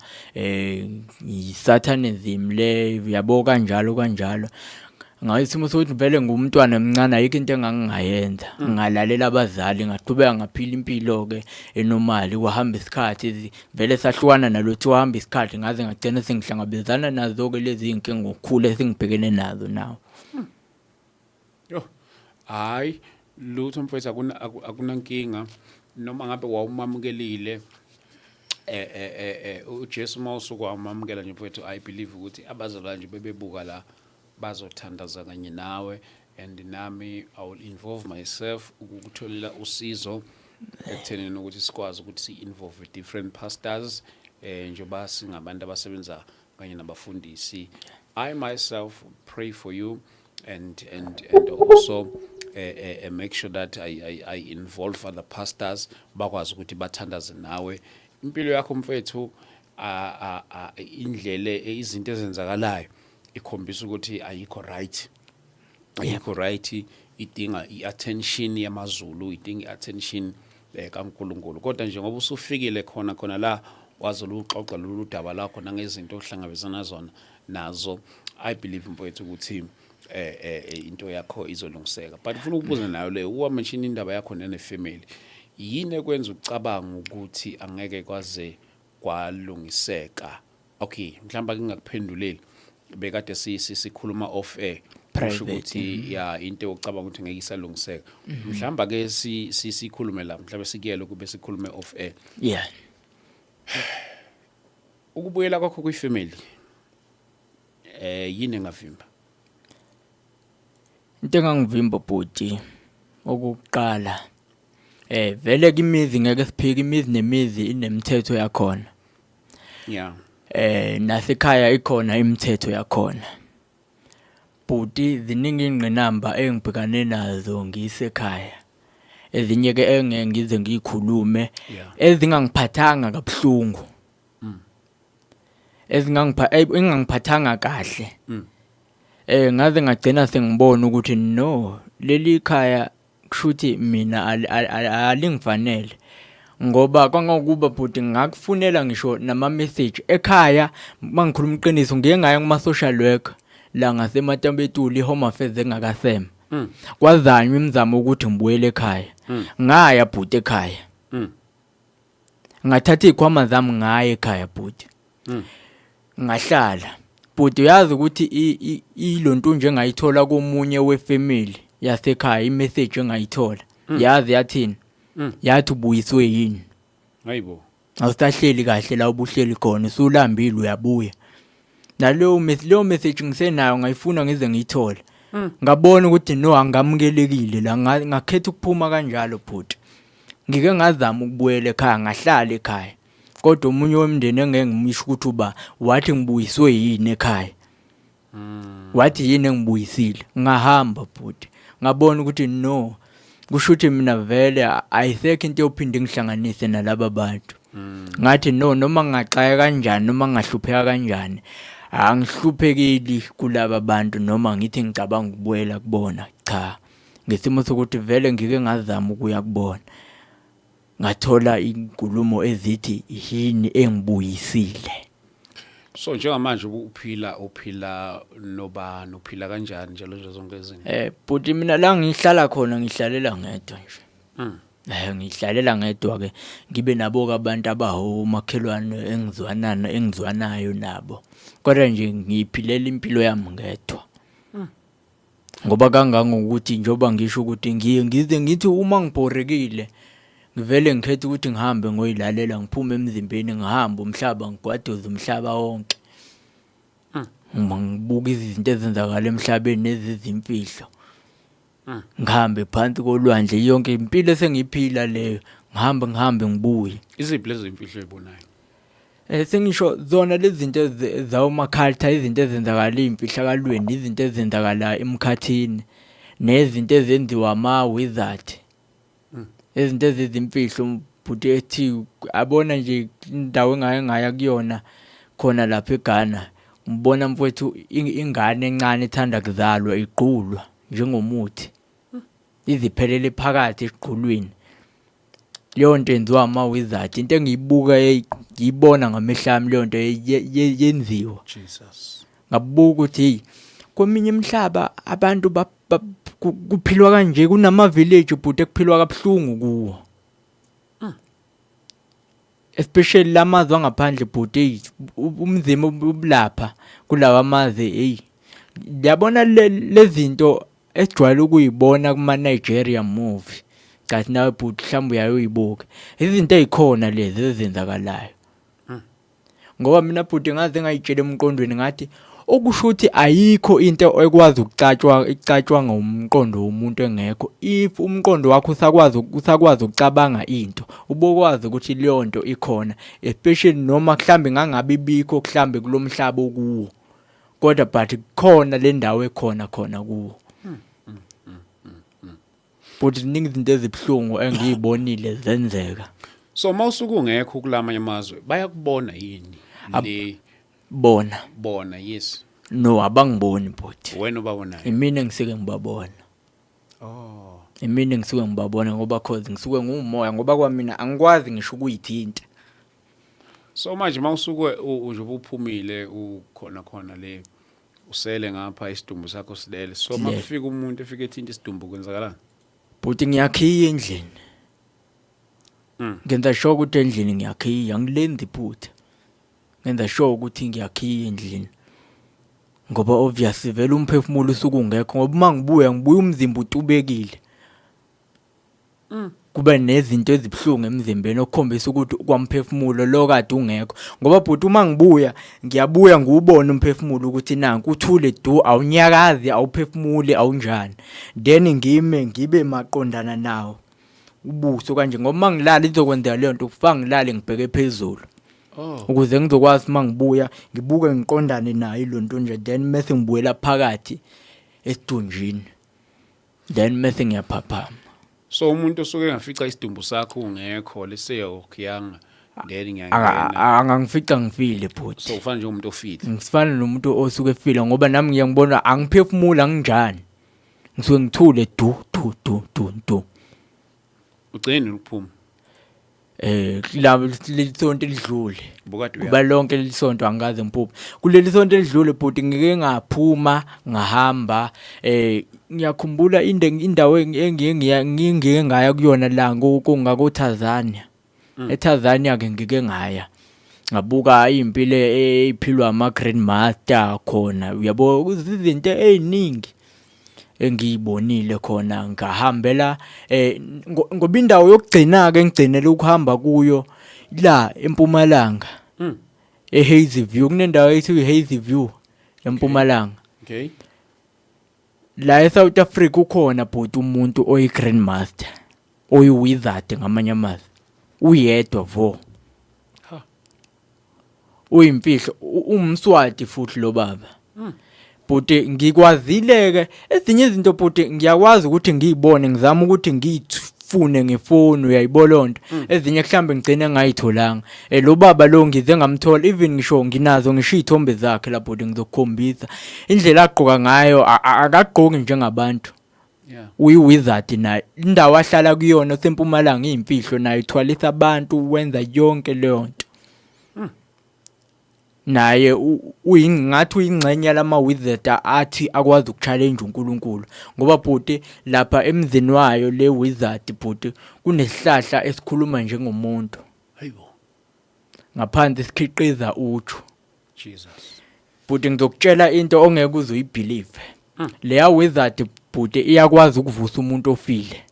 isatanism le yabo kanjalo ngasimo sokuthi vele ngumntwana emncane ayikho into engangingayenza ngalalela abazali ngaqhubeka ngaphila impilo ke enormal wahamba isikhathi vele sahlukana nalothu wahamba isikhathi ngaze ngagcina sengihlangabezana nazo ke lezi inkinga ngokukhula esingibhekene nazo nawo. Yo hayi lutho mfowethu akunankinga noma ngabe wawumamukelile uJesu mawusuku wamamukela nje mfowethu I believe ukuthi abazalwane nje bebebuka la bazothandaza kanye nawe and nami I will involve myself ukutholela usizo ekuthenini ukuthi sikwazi ukuthi si-involve with different pastors njengoba singabantu abasebenza kanye nabafundisi. I myself pray for you and also make sure that I involve other pastors bakwazi ukuthi bathandaze nawe impilo yakho mfethu indlele izinto ezenzakalayo ikhombisa ukuthi ayikho right. Ayikho right idinga iattention yamazulu idinga iattention kaNkulunkulu kodwa njengoba usufikile khona la wazoluxoxa lolu daba lakho nangezinto ohlangabezana zona nazo I believe mfowethu ukuthi into yakho izolungiseka but ufuna ukubuza nayo le uwamention indaba yakho nefamily yini ekwenza ucabanga ukuthi angeke kwaze kwalungiseka. Okay mhlamba ngingakuphenduleli bekade sikhuluma off air private ukuthi ya into yokucabanga ukuthi ngeke isalungiseka mhlamba ke sikhulume la mhlawumbe sikuyele kube sikhulume off air. Yeah. ukubuyela kwakho kwifamily yini engavimba? Into engangivimba bhuti okuqala vele imizi ngeke siphike, imizi nemizi inemithetho yakhona. Yeah. Nasekhaya ikhona imithetho yakhona. Bhuti ziningi ingqinamba engibhekane nazo ngisekhaya. Ezinye ke engeke ngize ngikhulume ezingangiphathanga kabuhlungu. Engangiphathanga kahle. Ngaze ngagcina sengibona ukuthi no, leli khaya kushuthi mina alingifanele. Ngoba kwangokuba bhuti ngakufunela ngisho nama message ekhaya mangikhuluma iqiniso ngiye ngaya kuma social worker la ngaseMatambetuli Home Affairs engakasema. Kwazanywa imizamo ukuthi ngibuyele ekhaya. Ngaya bhuti ekhaya. Ngathatha izikhwama zami ngaya ekhaya bhuti. Ngahlala. Bhuti uyazi ukuthi ilonto nje engayithola komunye wefamily yasekhaya imessage engayithola. Yazi yathini? Yathi ubuyiswe yini? Hayibo. Awusahleli kahle la ubuhleli khona, usulambile uyabuya. Naleyo message ngisenayo ngayifuna ngize ngiyithole. Ngabona ukuthi no angamukelekile la, ngakhetha ukuphuma kanjalo bhuti. Ngike ngazama ukubuyela ekhaya, ngahlala ekhaya. Kodwa umunye womndeni engeke ngimisho ukuthi wathi ngibuyiswe yini ekhaya. Wathi yini engibuyisile? Ngahamba bhuti. Ngabona ukuthi no, kusho ukuthi mina vele ayisekho into yophinde ngihlanganise nalabo bantu. Ngathi no, noma ngaxaya kanjani noma ngahlupheka kanjani, angihluphekeli kulaba bantu noma ngithi ngicabanga ukubuyela kubona. Cha, ngesimo sokuthi vele ngike ngazama ukuya kubona. Ngathola inkulumo ezithi yini engibuyisile. So njengamanje uphila nobani, uphila kanjani njalo zonke izinto? Bhuti mina la ngihlala khona ngihlalela ngedwa nje. Ngihlalela ngedwa ke ngibe nabo abantu abawomakhelwane engizwanayo nabo. Kodwa nje ngiphilela impilo yami ngedwa. Ngoba kangangokuthi njoba ngisho ukuthi ngize ngithi uma ngibhorekile ngivele ngikhethe ukuthi ngihambe ngoyilalela, ngiphume emzimbeni ngihambe umhlaba ngigwaduze umhlaba wonke. Ngibuka izinto ezenzakala emhlabeni nezizimfihlo. Ngihambe phansi kolwandle yonke impilo sengiphila leyo, ngihambe ngibuye. Iziphi lezi imfihlo ezibonayo? Sengisho zona lezi zinto zawo maculture, izinto ezenzakala imfihlakalweni, izinto ezenzakala emkhathini, nezinto ezenziwa ama-wizard. Izinto ezizimfihlo bhuti ethi abona nje indawo engaya kuyona khona lapha eGhana. Ngibona mfowethu ingane encane ethanda kuzalwa iqhulwa njengomuthi. Iziphelele phakathi esiqhulwini. Leyo nto enziwa ama-wizard, into engiyibuka ngiyibona ngamehlo ami leyo nto yenziwa. Jesus. Ngabuka ukuthi kweminye imihlaba abantu kuphilwa kanje, kunama village bhuti ekuphilwa kabuhlungu kuwo. Especially lamazwe angaphandle bhuti, umzimba ubulapha kulawa amazwe. Yabona lezinto ejwayele ukuyibona kuma Nigeria movie. Kathi nawe bhuti mhlawumbe uyayibuka. Izinto ezikhona lezi ezenzakalayo. Ngoba mina bhuti ngaze ngayitshela emqondweni ngathi okusho ukuthi ayikho into ekwazi icatshwa ngomqondo womuntu engekho. If umqondo wakho usakwazi ukucabanga into, ubokwazi ukuthi leyo nto ikhona, especially noma mhlambe ngangabe ibikho mhlambe kulomhlaba okuwo. Kodwa but khona le ndawo ekhona kuwo. But ziningi izinto ezibhlungu engiyibonile zenzeka. So mawusuku ungekho kulamanye amazwe bayakubona yini le bona? Yes. No, abangiboni bhuti. Wena ubabonayo? Imina engisike ngibabona. Imina ngisuke ngibabona ngoba cause ngisuke ngumoya, ngoba kwamina angikwazi ngisho ukuyithinta. So manje mawusuke nje uphumile ukhona le usele ngapha isidumbu sakho silele. So makufika umuntu efika ethinta isidumbu kwenzakalani? Bhuti ngiyakhiya endlini. Ngenza sure ukuthi endlini ngiyakhiya, angilenzi iphutha. Ngenza sure ukuthi ngiyakhiya endlini. Ngoba obviously vele umphefumulo usuke ungekho, ngoba mangibuya umzimba utubekile. kube nezinto ezibhlungu emzimbeni okukhombisa ukuthi kwamphefumulo lo kade ungekho ngoba bhuti uma ngiyabuya ngiwubone umphefumulo ukuthi nanku uthule du awunyakazi awuphefumuli awunjani then ngibe maqondana nawo ubuso kanje ngoba mangilala izokwenzeka leyo nto kufanele ngilale ngibheke phezulu ukuze ngizokwazi mangibuya ngibuke ngiqondane nayo lonto nje then mase ngibuyela phakathi esidunjini then mase ngiyaphaphama. So umuntu osuke engafica isidumbu sakho ungekho leseyokuyanga then ngiyangena Angangifica ngifile bhuti. so ufana nje umuntu ofile Ngifana nomuntu osuke efile ngoba nami ngiyangibona angiphefumula nginjani. Ngisuke ngithule du. ugcine ukuphuma Kulabo lisonto elidlule. bukade Kuba lonke lelisonto angaze ngiphuphe. Kuleli sonto elidlule bhuti ngike ngaphuma ngahamba ngiyakhumbula indawo engiyengike ngaya kuyona la ngako Tanzania. ETanzania ke ngike ngaya. Ngabuka impilo eziphilwa ama Grandmaster khona. Uyabo izinto eziningi engiyibonile khona ngahambela ngoba indawo yokugcina ke ngigcinele ukuhamba kuyo la eMpumalanga eHazyview kunendawo ethi iHazyview eMpumalanga. okay La eSouth Africa ukhona bhuti umuntu oyiGrandmaster oyiwizard ngamanye amazwi uyedwa vo uyimfihlo umswati futhi lo baba bhuti ngikwazile ke ezinye izinto bhuti ngiyakwazi ukuthi ngiyibone ngizama ukuthi ngiyifune ngefoni uyayibona ezinye mhlambe ngicine ngayitholanga lo baba lo ngize ngamthola even ngisho nginazo ngisho izithombe zakhe la bhuti ngizokukhombisa indlela agqoka ngayo akagqoki njengabantu uyiwizard naye indawo ahlala kuyona eseMpumalanga izimfihlo nayo ithwalisa abantu wenza yonke leyo nto naye uyingathi uyingxenye lama wizard athi akwazi ukuchallenge uNkulunkulu ngoba bhuti lapha emzini wayo le wizard bhuti kunesihlahla esikhuluma njengomuntu hayibo ngaphansi sikhiqiza uju Jesus bhuti ngizokutshela into ongeke uzuyibelieve leya wizard bhuti iyakwazi ukuvusa umuntu ofile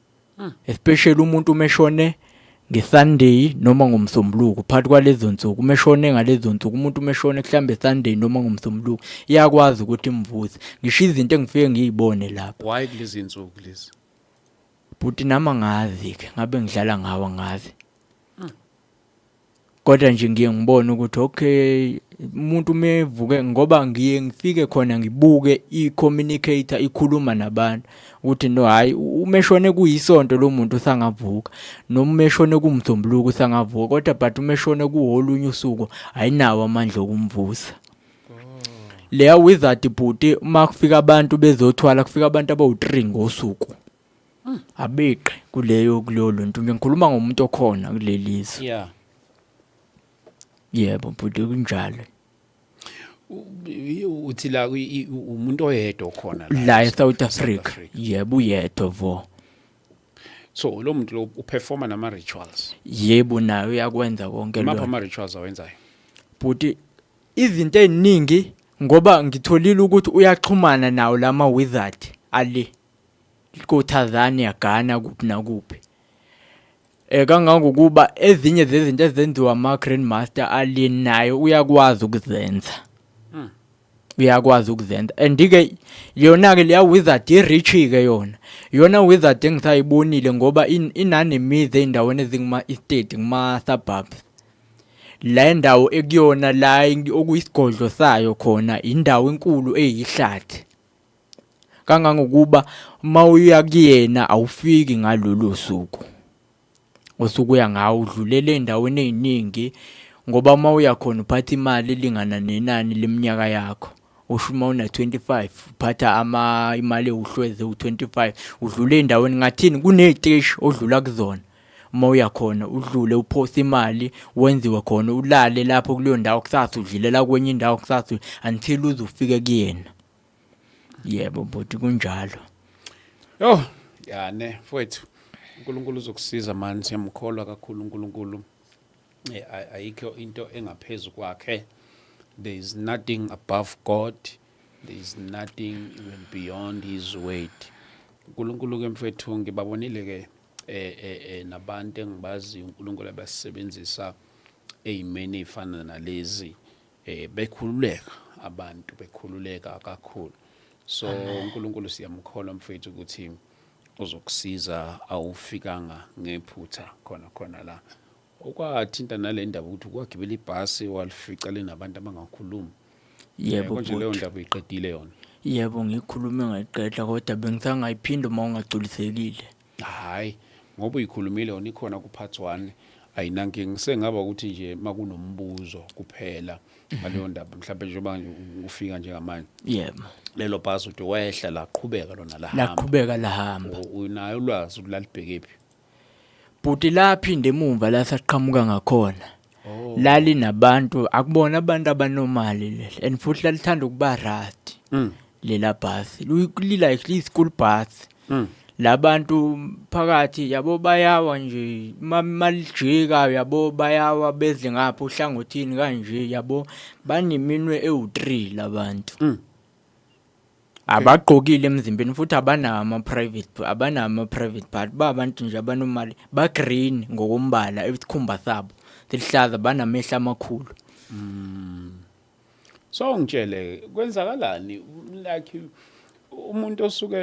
especially umuntu umeshone ngeSunday noma ngomsombuluko phakathi kwalezo nsuku umeshone ngalezo nsuku umuntu umeshone mhlambe Sunday noma ngomsombuluko iyakwazi ukuthi imvuze ngisho izinto engifike ngiyibone lapha why kulezi insuku lezi bhuti nama ngazi ke ngabe ngidlala ngawo ngazi kodwa nje ngiye ngibone ukuthi okay umuntu mevuke ngoba ngiye ngifike khona ngibuke i-communicator ikhuluma nabantu ukuthi no hayi umeshone kuyisonto lo muntu usangavuka noma umeshone kumsombuluko usangavuka kodwa but umeshone kuholunye usuku ayinawo amandla okumvusa leya wizard bhuti uma kufika abantu bezothwala kufika abantu abawu3 ngosuku abeqe kuleyo lonto ngikhuluma ngomuntu okhona kulelizwe yebo bhuti kunjalo uthi la umuntu oyedwa okhona la eSouth Africa yebo uyedwa vo so lo muntu lo uperforma nama rituals yebo nayo uyakwenza konke mapha ama rituals awenzayo bhuti izinto eziningi ngoba ngitholile ukuthi uyaxhumana nawo lama wizard ali ko Tanzania Ghana kuphi nakuphi kangangokuba ezinye zezinto ezenziwa ama Grandmaster ali nayo uyakwazi ukuzenza uyakwazi ukuzenza andike yona ke leya wizard irich ke yona wizard engisayibonile ngoba inanemize endaweni ezinguma estate kuma suburbs la ndawo ekuyona la okuyisigodlo sayo khona indawo enkulu eyihlathi kangangokuba mawuya kuyena awufiki ngalolu suku osukuya ngawo udlulele endaweni eziningi ngoba mawuya khona uphatha imali elingana nenani leminyaka yakho ushuma una 25 uphatha imali uhlweze u25 udlule endaweni ngathini kuneziteshi odlula kuzona mawuya khona udlule uphosa imali wenziwe khona ulale lapho kuleyo ndawo kusasa udlilela kwenye indawo kusasa until uzufike kuyena yebo bhuti kunjalo ne mfowethu uNkulunkulu uzokusiza manje siyamkholwa kakhulu uNkulunkulu ayikho into engaphezulu kwakhe there is nothing above God there is nothing even beyond his word uNkulunkulu ke mfowethu ngibabonile ke nabantu engibazi uNkulunkulu abasebenzisa ezimeni ezifana nalezi bekhululeka abantu bekhululeka kakhulu so uNkulunkulu siyamkholwa mfethu ukuthi uzokusiza awufikanga ngephutha khona la okwathinta nale ndaba ukuthi kwagibela ibhasi walifica lenabantu abangakhulumi Yebo konje leyo bhuti. ndaba uyiqedile yona Yebo ngikhulume ngayiqedla kodwa bengisangayiphinda uma ungagculisekile. hayi ngoba uyikhulumile yona ikhona ku-part 1 ayinankinga sengaba ukuthi nje makunombuzo kuphela ngaleyo ndaba mhlawumbe njengoba ufika njengamanje Yebo. lelo bhasi uthi wehla laqhubeka lona Laqhubeka lahamba. unayo ulwazi ukuthi lalibhekephi Bhuti laphinde emumva la saqhamuka ngakhona. Oh. Lali nabantu akubona abantu abanomali leli and futhi lalithanda ukuba rust lela bus. Like school bus. Labantu phakathi yabo bayawa nje malijika yabo bayawa bedle ngapha uhlangothini kanje yabo baneminwe ewu3 labantu. Abagqokile emzimbeni futhi abanama private part babantu nje abanomali ba green ngokombala esikhumba sabo sihlaza banamehla amakhulu. So ngitshele kwenzakalani like umuntu osuke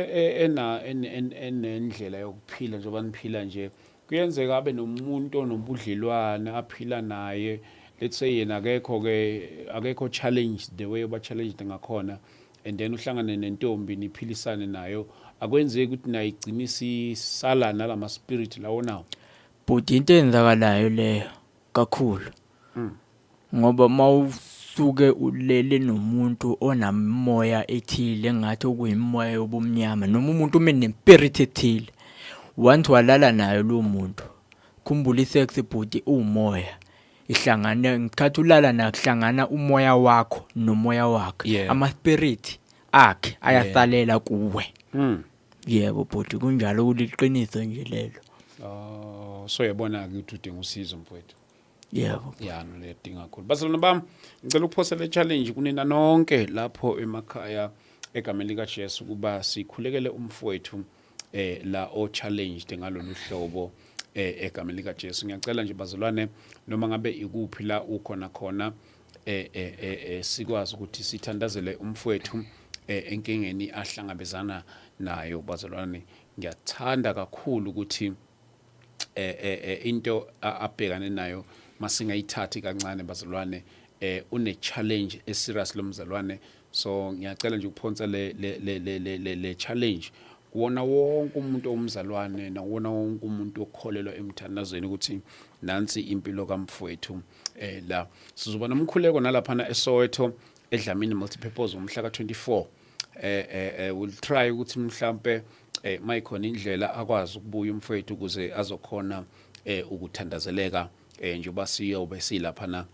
enendlela yokuphila njengoba niphila nje kuyenzeka abe nomuntu onobudlelwane aphila naye let's say yena akekho challenge the way oba challenged ngakhona and then uhlangane nentombi niphilisane nayo akwenzeki ukuthi nayo igcina isala nalama spirit lawo nawo But into eyenzakalayo leyo kakhulu ngoba mawusuke ulele nomuntu onamoya ethile ngathi okuyimoya yobumnyama noma umuntu umenespirit ethile once walala nayo lo muntu khumbula isex body umoya ihlangana ngikhathi ulala nakuhlangana umoya wakho nomoya wakhe ama spirit akhe ayasalela kuwe yebo bhuti kunjalo kuliqiniso nje lelo so yabona ukuthi udinga usizo mfowethu yebo no ledinga kakhulu bazalwane bami ngicela ukuphosa le challenge kunina nonke lapho emakhaya egameni lika Jesu kuba sikhulekele umfowethu la o challenged ngalolu hlobo egameni lika Jesu ngiyacela nje bazalwane noma ngabe ikuphi la ukhona khona sikwazi ukuthi sithandazele umfowethu enkingeni ahlangabezana nayo bazalwane ngiyathanda kakhulu ukuthi into abhekane nayo masingayithathi kancane bazalwane une challenge eserious lomzalwane so ngiyacela nje ukuphonsa le challenge kuwona wonke umuntu omzalwane nawona wonke umuntu okholelwa emthandazweni ukuthi nansi impilo kamfowethu la sizoba nomkhuleko nalaphana eSoweto eDlamini multipurpose umhla ka24 we'll try ukuthi mhlambe mayikhona indlela akwazi ukubuya umfowethu ukuze azokhona ukuthandazeleka njengoba siyobe silaphana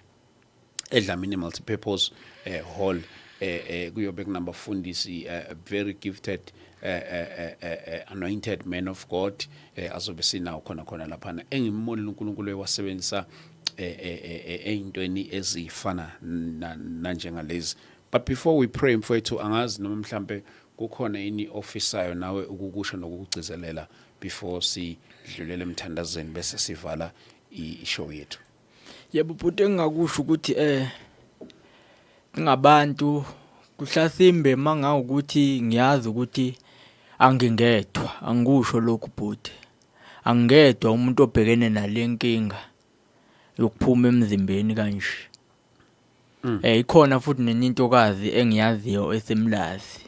eDlamini multipurpose hall kuyobe kunabafundisi very gifted anointed man of God azobe sinawo khona laphana engimmonile uNkulunkulu ewasebenzisa eyintweni ezifana nanjengalezi but before we pray mfowethu angazi noma mhlambe kukhona ini officer nawe ukukusho nokugcizelela before sidlulele emthandazweni bese sivala ishow yethu yebo bhuti engakusho ukuthi ngabantu kuhlasimbe manga ukuthi ngiyazi ukuthi angingedwa angikusho lokhu bhuti angedwa umuntu obhekene nalenkinga yokuphuma emzimbeni kanje ikhona futhi nenintokazi engiyaziyo esemlazi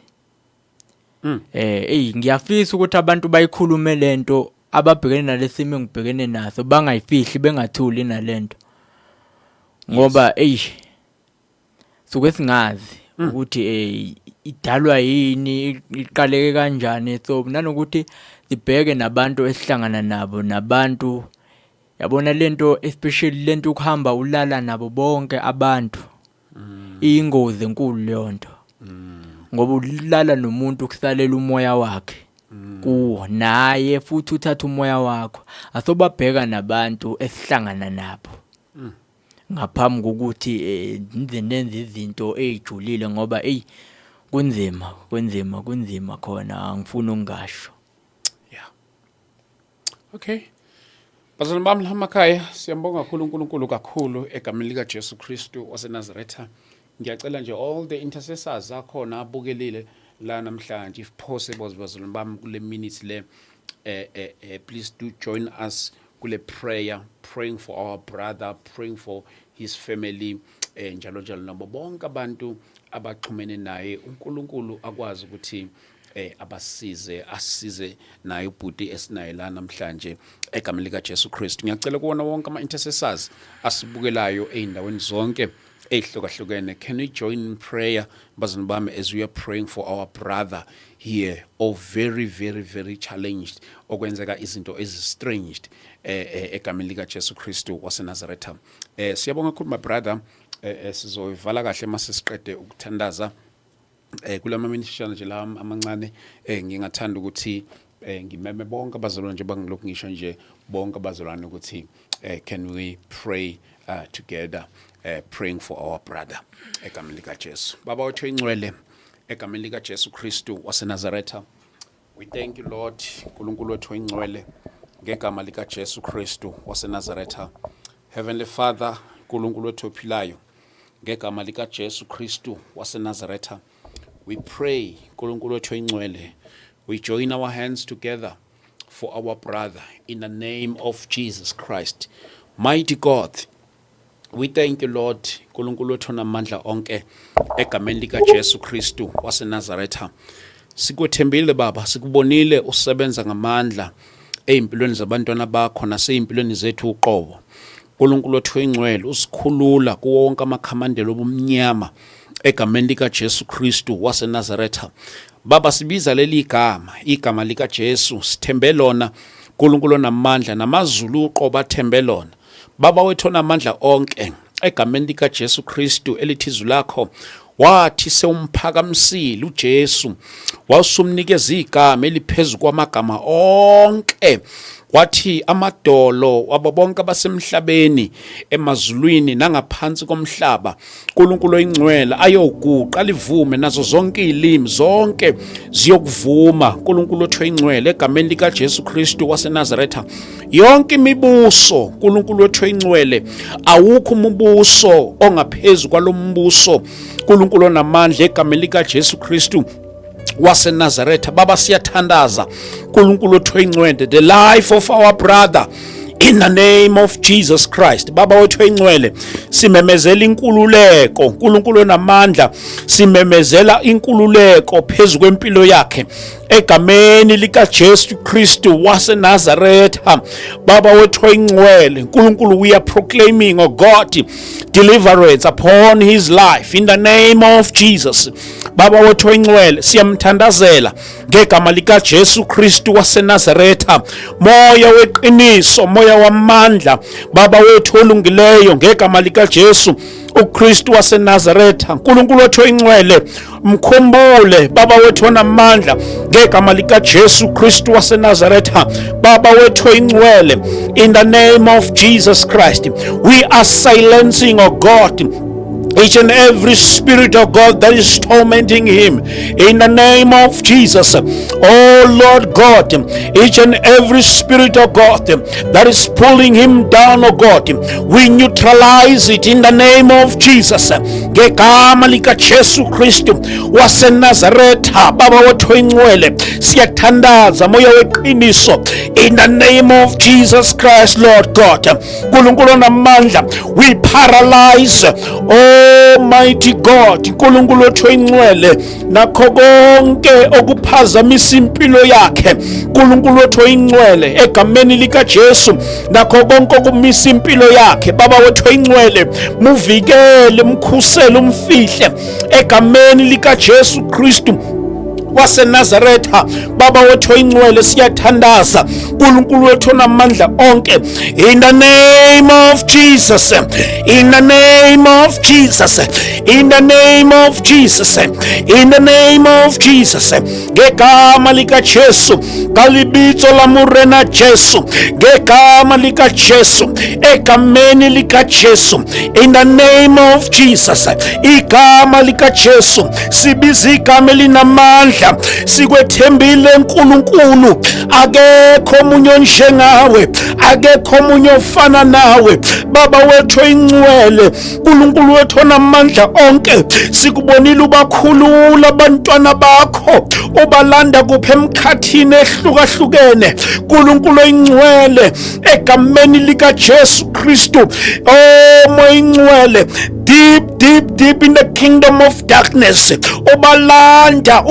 ngiyafisa ukuthi abantu bayikhulume lento ababhekene nalesimo engibhekene naso bangayifihli bengathuli nalento ngoba suke singazi ukuthi idalwa yini iqaleke kanjani so nanokuthi sibheke nabantu esihlangana nabo nabantu yabona lento especially lento ukuhamba ulala nabo bonke abantu ingozi enkulu leyonto ngoba ulala nomuntu kusalela umoya wakhe kuwo naye futhi uthatha umoya wakho asobabheka nabantu esihlangana nabo ngaphambi kokuthi nenze izinto ezijulile ngoba kunzima khona angifuni ungasho Okay. Bazalwane bami lamakhaya, siyambonga kakhulu uNkulunkulu kakhulu egameni lika Jesu Kristu waseNazaretha. Ngiyacela nje all the intercessors akhona abukelile la namhlanje, if possible bazalwane bami kule minutes le please do join us kule prayer, praying for our brother, praying for his family, njalo njalo nabo bonke abantu abaxhumene naye. uNkulunkulu akwazi ukuthi asize naye ubhuti esinaye la namhlanje egameni lika Jesu Kristu. Ngiyacela kuwona wonke ama-intercessors asibukelayo ey'ndaweni zonke ey'hlukahlukene, can we join in prayer bazalwane bami as we are praying for our brother here, very very very challenged, okwenzeka izinto ezi-stranged egameni lika Jesu Kristu waseNazaretha. Siyabonga kakhulu my brother, sizoyivala kahle mase siqede ukuthandaza kulama minishana nje la amancane. Ngingathanda ukuthi ngimeme bonke abazalwane nje bangilokhu ngisho nje bonke abazalwane ukuthi can we pray together, praying for our brother egameni lika Jesu. Baba wethu ingcwele egameni lika Jesu Kristu waseNazaretha, we thank you Lord uNkulunkulu wethu ingcwele ngegama lika Jesu Kristu waseNazaretha. Heavenly Father, uNkulunkulu wethu ophilayo ngegama lika Jesu Kristu waseNazaretha, we pray uNkulunkulu wethu ingcwele, we join our hands together for our brother in the name of Jesus Christ. Mighty God, we thank you Lord uNkulunkulu wethu namandla onke egameni lika Jesu Kristu waseNazaretha. Sikuthembile Baba, sikubonile usebenza ngamandla ezimpilweni zabantwana bakho nasezimpilweni zethu uqobo. uNkulunkulu wethu ingcwele, usikhulula kuwo wonke amakhamandelo obumnyama egameni lika Jesu Kristu waseNazaretha. Baba, sibiza leli igama lika Jesu, sithembe lona uNkulunkulu namandla, namazulu uqobo athembe lona. Baba wethu namandla onke egameni lika Jesu Kristu elithi izwi lakho wathi sewumphakamisile uJesu, wasumnikeza igama eliphezulu kwamagama onke, wathi amadolo wabo bonke abasemhlabeni emazulwini nangaphansi komhlaba uNkulunkulu oyingcwele ayoguqa livume nazo zonke izilimi zonke ziyokuvuma uNkulunkulu wethu oyingcwele egameni lika Jesu Kristu waseNazaretha. Yonke imibuso uNkulunkulu wethu oyingcwele, awukho umbuso ongaphezulu kwalombuso uNkulunkulu onamandla egameni lika Jesu Kristu waseNazaretha. Baba, siyathandaza uNkulunkulu wethu oyingcwele, the life of our brother in the name of Jesus Christ. Baba wethu oyingcwele, simemezela inkululeko uNkulunkulu onamandla, simemezela inkululeko phezu kwempilo yakhe egameni lika Jesu Kristu waseNazaretha. Baba wethu oyingcwele uNkulunkulu, we are proclaiming, oh God, deliverance upon his life in the name of Jesus. Baba wethu oyingcwele, siyamthandazela ngegama lika Jesu Kristu waseNazaretha. Moya weqiniso, moya wamandla, Baba wethu olungileyo ngegama lika Jesu uKristu waseNazaretha. uNkulunkulu wethu oyingcwele, mkhumbule Baba wethu onamandla ngegama lika Jesu Kristu waseNazaretha. Baba wethu oyingcwele, in the name of Jesus Christ, we are silencing, oh God, each and every spirit of God that is tormenting him in the name of Jesus. Oh Lord God, each and every spirit of God that is pulling him down, oh God, we neutralize it in the name of Jesus. Ngegama lika Jesu Kristu waseNazaretha. Baba wethu oyingcwele, siyathandaza moya weqiniso in the name of Jesus Christ. Lord God, uNkulunkulu onamandla, we paralyze, Almighty God, uNkulunkulu wethu oyingcwele, nakho konke okuphazamisa impilo yakhe uNkulunkulu wethu oyingcwele egameni lika Jesu, nakho konke okumisa impilo yakhe Baba wethu oyingcwele, muvikele, mkhusele, umfihle egameni lika Jesu Kristu waseNazaretha. Baba wethu oyingcwele, siyathandaza uNkulunkulu wethu onamandla onke, in the name of Jesus, in the name of Jesus, in the name of Jesus, in the name of Jesus, ngegama lika Jesu, kalibitso la murena Jesu, ngegama lika Jesu, egameni lika Jesu, in the name of Jesus, igama lika Jesu, sibiza igama elinamandla namandla sikwethembile uNkulunkulu, akekho omunye onjengawe, akekho omunye ofana nawe. Baba wethu oyingcwele, uNkulunkulu wethu onamandla onke, sikubonile ubakhulula abantwana bakho, ubalanda kupha emkhathini ehlukahlukene. uNkulunkulu oyingcwele, egameni likaJesu Kristu, oh moya ingcwele, deep in the kingdom of darkness,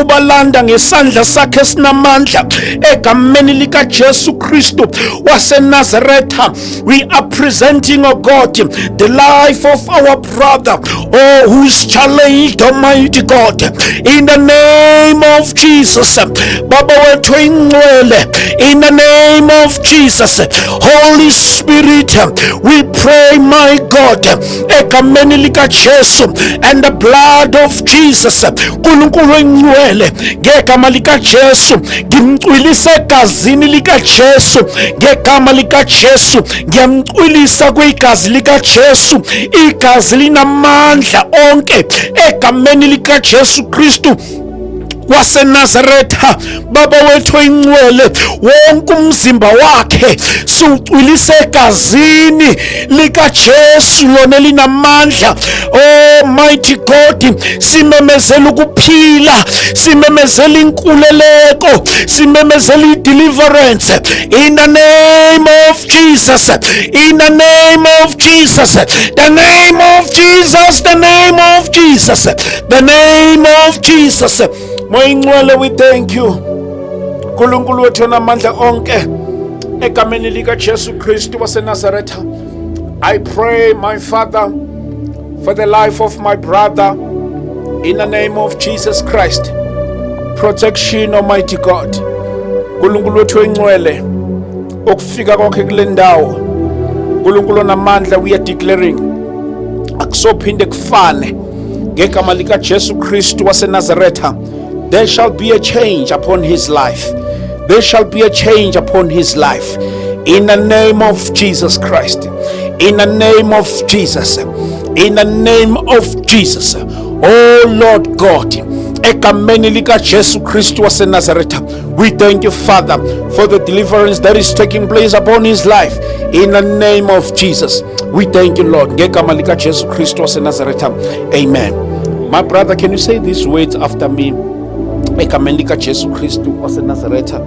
ubalanda ngesandla sakhe esinamandla, egameni likaJesu Kristu waseNazaretha. We are presenting, oh God, the life of our brother, oh, who is challenged, Almighty God, in the name of Jesus. Baba wethu ingcwele, in the name of Jesus. Holy Spirit, we pray, my God, egameni likaJesu and the blood of Jesus. uNkulunkulu ingcwele, ngegama likaJesu ngimcwilisa egazini likaJesu, ngegama likaJesu ngiyamcwilisa kwigazi likaJesu. Igazi linamandla onke, egameni likaJesu Kristu waseNazaretha. Baba wethu ingcwele, wonke umzimba wakhe siwucwilisa egazini likaJesu lona linamandla. Almighty God, simemezela ukuphila, simemezela inkululeko, simemezela ideliverance in the name of Jesus, in the name of Jesus, the name of Jesus, the name of Jesus, the name of Jesus. Moya ingcwele, we thank you uNkulunkulu wethu onamandla onke, egameni likaJesu Kristu waseNazaretha. I pray, my Father, for the life of my brother in the name of Jesus Christ. Protection, Almighty God. uNkulunkulu wethu ingcwele, ukufika kwakhe kule ndawo, uNkulunkulu onamandla, we are declaring akusophinde kufane ngegama likaJesu Kristu waseNazaretha. There shall be a change upon his life. There shall be a change upon his life. In the name of Jesus Christ. In the name of Jesus. In the name of Jesus. Oh Lord God, egameni likaJesu Kristu waseNazaretha, we thank you, Father, for the deliverance that is taking place upon his life. In the name of Jesus, we thank you, Lord. Ngegama likaJesu Kristu waseNazaretha. Amen. My brother, can you say these words after me? Egameni likaJesu Kristu waseNazaretha,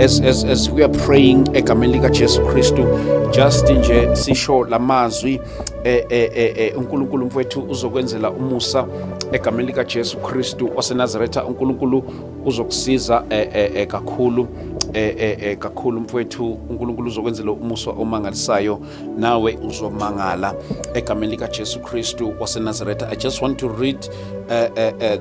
as we are praying, egameni likaJesu Kristu, just nje sisho lamazwi, uNkulunkulu mfowethu uzokwenzela umusa, egameni likaJesu Kristu waseNazaretha. uNkulunkulu uzokusiza kakhulu, kakhulu mfowethu. uNkulunkulu uzokwenzela umusa omangalisayo, nawe uzomangala egameni likaJesu Kristu waseNazaretha. I just want to read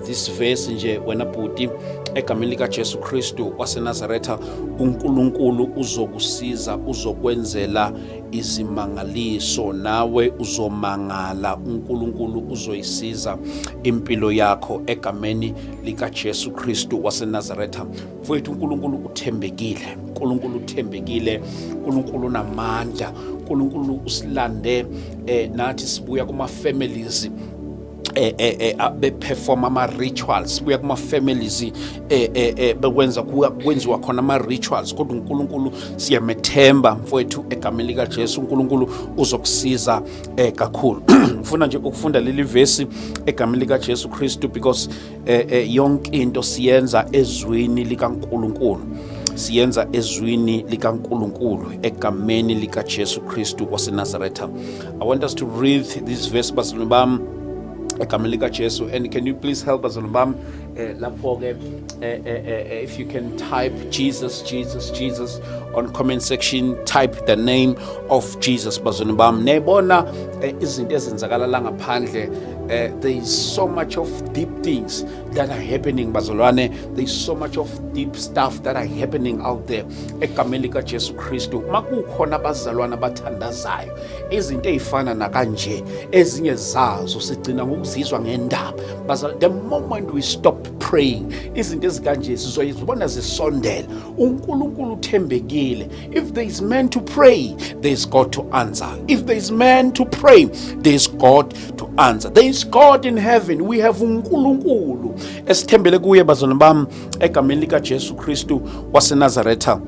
this verse nje, wena bhuti, egameni likaJesu Kristu waseNazaretha, uNkulunkulu uzokusiza, uzokwenzela izimangaliso, nawe uzomangala. uNkulunkulu uzoyisiza impilo yakho egameni likaJesu Kristu waseNazaretha. Mfowethu, uNkulunkulu uthembekile, uNkulunkulu uthembekile, uNkulunkulu unamandla, uNkulunkulu usilande. Nathi sibuya kuma families beperform ama-rituals, sibuya kuma-families kwenziwa khona ama-rituals, kodwa uNkulunkulu siyamethemba mfowethu egameni likaJesu. uNkulunkulu uzokusiza kakhulu. Ngifuna nje ukufunda leli verse egameni likaJesu Kristu, because yonke into siyenza ezwini likaNkulunkulu, siyenza ezwini likaNkulunkulu egameni likaJesu Kristu waseNazaretha. I want us to read this verse, bazalwane bami, egameni likaJesu. And can you please help us, bazalwane bami, lapho ke if you can type Jesus, Jesus, Jesus on comment section, type the name of Jesus, bazalwane bami. Nebona izinto ezenzakala la ngaphandle. There is so much of deep things that are happening, bazalwane. There is so much of deep stuff that are happening out there egameni likaJesu Kristu. Makukhona bazalwane abathandazayo, izinto ezifana nakanje, ezinye zazo sigcina ngokuzizwa ngendaba. Bazalwane, the moment we stop praying, izinto ezikanje sizoyizibona zisondela. uNkulunkulu uthembekile. If there is man to pray, there is God to answer. If there is man to pray, there is God to answer. There is God in heaven. We have uNkulunkulu esithembele kuye bazalwane bami egameni lika Jesu Kristu waseNazaretha.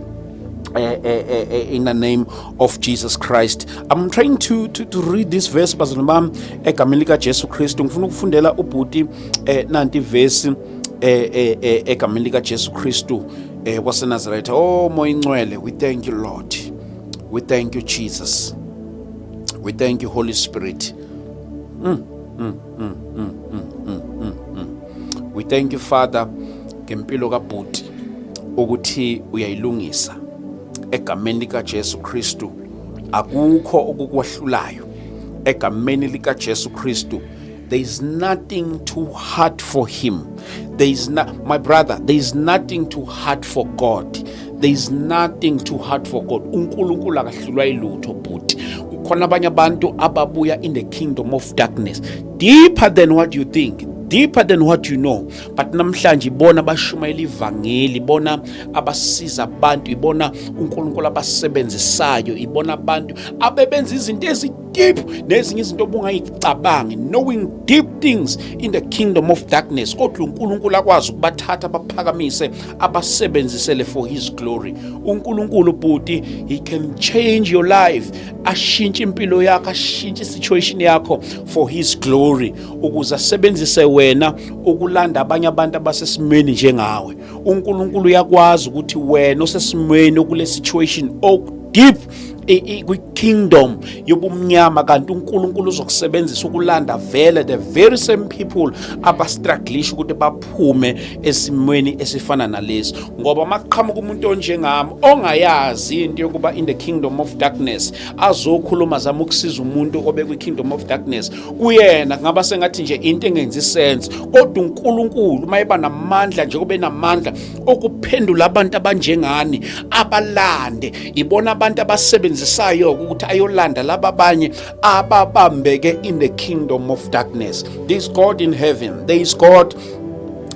In the name of Jesus Christ. I'm trying to read this verse bazalwane bami egameni lika Jesu Kristu. Ngifuna ukufundela ubhuti nanti verse egameni lika Jesu Kristu waseNazaretha. Oh moya ingcwele, we thank you Lord. We thank you Jesus. We thank you Holy Spirit. We thank you Father ngempilo kabhuti ukuthi uyayilungisa egameni lika Jesu Kristu. Akukho okukwahlulayo egameni lika Jesu Kristu. There is nothing too hard for him. There is not, my brother, there is nothing too hard for God. There is nothing too hard for God. uNkulunkulu akahlulwa ilutho bhuti. Kukhona abanye abantu ababuya in the kingdom of darkness, deeper than what you think, deeper than what you know. But namhlanje ibona abashumayela ivangeli, ibona abasiza abantu, ibona uNkulunkulu abasebenzisayo, ibona abantu abebenza izinto deep nezinye izinto obungayicabangi, knowing deep things in the kingdom of darkness. Kodwa uNkulunkulu akwazi ukubathatha abaphakamise abasebenzisele for his glory. uNkulunkulu bhuti, he can change your life, ashintshe impilo yakho, ashintshe situation yakho for his glory, ukuze asebenzise wena ukulanda abanye abantu abasesimweni njengawe. uNkulunkulu uyakwazi ukuthi wena osesimweni okule situation deep kwi-kingdom yobumnyama, kanti uNkulunkulu uzokusebenzisa ukulanda vele the very same people abastrugglisha ukuthi baphume esimweni esifana nalesi. Ngoba maqhamuka umuntu onjengami ongayazi into yokuba in the kingdom of darkness azokhuluma zama ukusiza umuntu obe kwi-kingdom of darkness, kuyena ngaba sengathi nje into engenzi sense. Kodwa uNkulunkulu mayeba namandla nje kube namandla okuphendula abantu abanjengani abalande, ibona abantu abasebenzisayo ukuthi ayolanda laba abanye ababambeke in the kingdom of darkness. There is God in heaven. There is God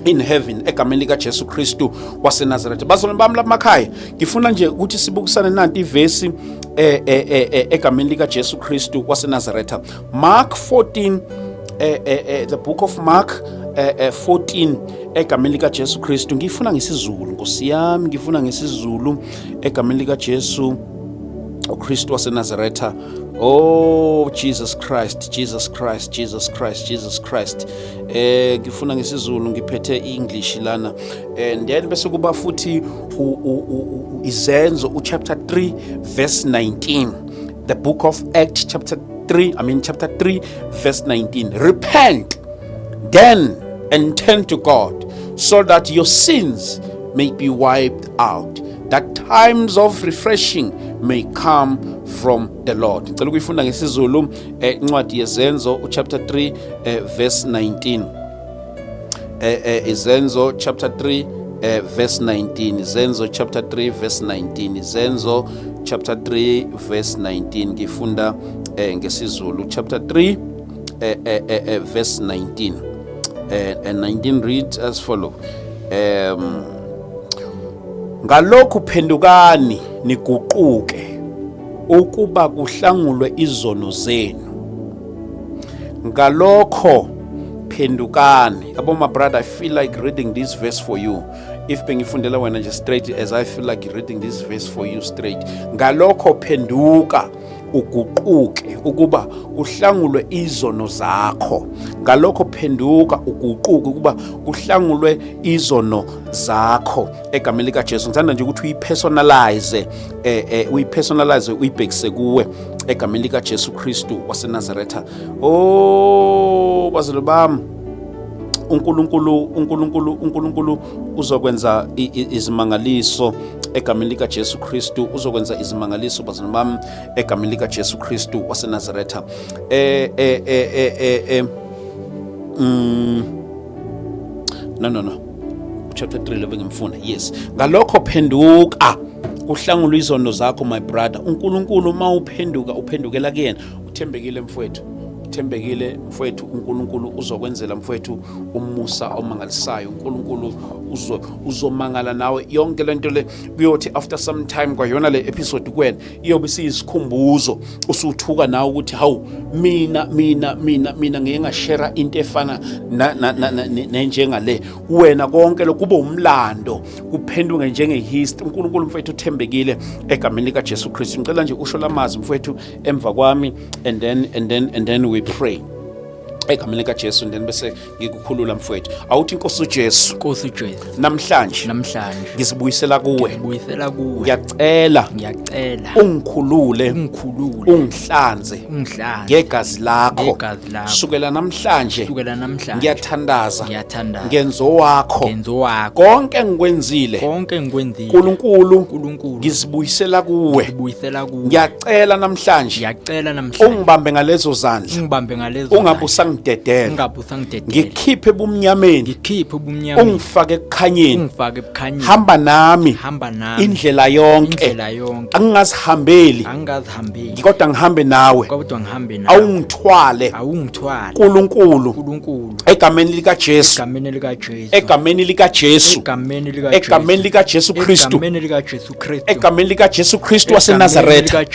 in heaven egameni lika Jesu Kristu waseNazaretha. Bazalwane bami lamakhaya, ngifuna nje ukuthi sibukisane nanti ivesi egameni lika Jesu Kristu waseNazaretha. Mark 14, the book of Mark 14 egameni lika Jesu Kristu. Ngifuna ngesizulu, Nkosi yami, ngifuna ngesizulu egameni lika Jesu Kristu waseNazaretha. Oh Jesus Christ, Jesus Christ, Jesus Christ, Jesus Christ. Ngifuna ngesizulu, ngiphethe English lana. And then bese kuba futhi Izenzo chapter 3 verse 19. The book of Acts chapter 3 verse 19. Repent then and turn to God, so that your sins may be wiped out, that times of refreshing may come from the Lord. Ngicela ukuyifunda ngesizulu incwadi yeZenzo chapter 3 verse 19. Izenzo chapter 3 verse 19. Izenzo chapter 3 verse 19. Izenzo chapter 3 verse 19. Ngifunda ngesizulu chapter 3 verse 19. And 19 reads as follow. Ngalokhu phendukani niguquke ukuba kuhlangulwe izono zenu. Ngalokho phendukani. Yabo my brother, I feel like reading this verse for you. If bengifundela wena nje straight, as I feel like reading this verse for you straight. Ngalokho phenduka uguquke ukuba kuhlangulwe izono zakho. Ngalokho phenduka uguquke ukuba kuhlangulwe izono zakho egameni lika Jesu. Ngithanda nje ukuthi uyipersonalize uyibhekise kuwe egameni lika Jesu Kristu waseNazaretha. Oh bazalwane bami, uNkulunkulu uzokwenza izimangaliso egameni lika Jesu Kristu, uzokwenza izimangaliso bazalwane bami egameni lika Jesu Kristu waseNazaretha. No. Chapter 3 lo bengimfuna. Yes. Ngalokho phenduka kuhlangulwe izono zakho my brother. uNkulunkulu mawuphenduka uphendukela kuyena. Uthembekile mfowethu. Uthembekile mfowethu, uNkulunkulu uzokwenzela mfowethu umusa omangalisayo. uNkulunkulu uzomangala nawe yonke lento le kuyothi after some time kwayona le episode kuwena iyobe siyisikhumbuzo usuthuka nawe ukuthi hawu mina ngeke ngashare into efana nenjengale wena konke lokuba umlando kuphenduke njenge-history. uNkulunkulu mfowethu uthembekile egameni lika Jesu Kristu. Ngicela nje usho lamazwi mfowethu emva kwami and then we pray egameni lika Jesu and then bese ngikukhulula mfowethu. Awuthi Nkosi uJesu, Nkosi uJesu, namhlanje ngizibuyisela kuwe. Ngiyacela ungikhulule ungihlanze ngegazi lakho. Sukela namhlanje ngiyathandaza ngenzo wakho. Konke engikwenzile uNkulunkulu ngizibuyisela kuwe. Ngiyacela namhlanje ungibambe ngalezo zandla, ungabe usangidedela, ngikhiphe ebumnyameni, ungifake ekukhanyeni. Hamba nami indlela yonke, angingazihambeli kodwa ngihambe nawe. Awungithwale uNkulunkulu egameni lika Jesu, egameni lika Jesu, egameni lika Jesu Kristu, egameni lika Jesu Kristu waseNazaretha.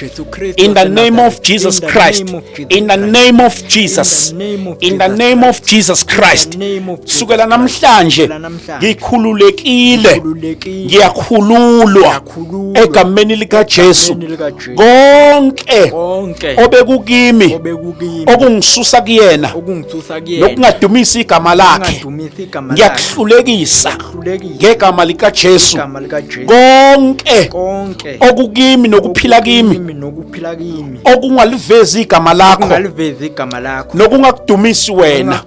In the name of Jesus Christ, in the name of Jesus, in the name of Jesus Christ. Sukela namhlanje ngikhululekile, ngiyakhululwa egameni lika Jesu. Konke obekukimi okungisusa kuyena nokungadumisa igama lakhe ngiyakuhlulekisa ngegama lika Jesu. Konke okukimi nokuphila kimi okungalivezi igama lakho nokungakudumisi wena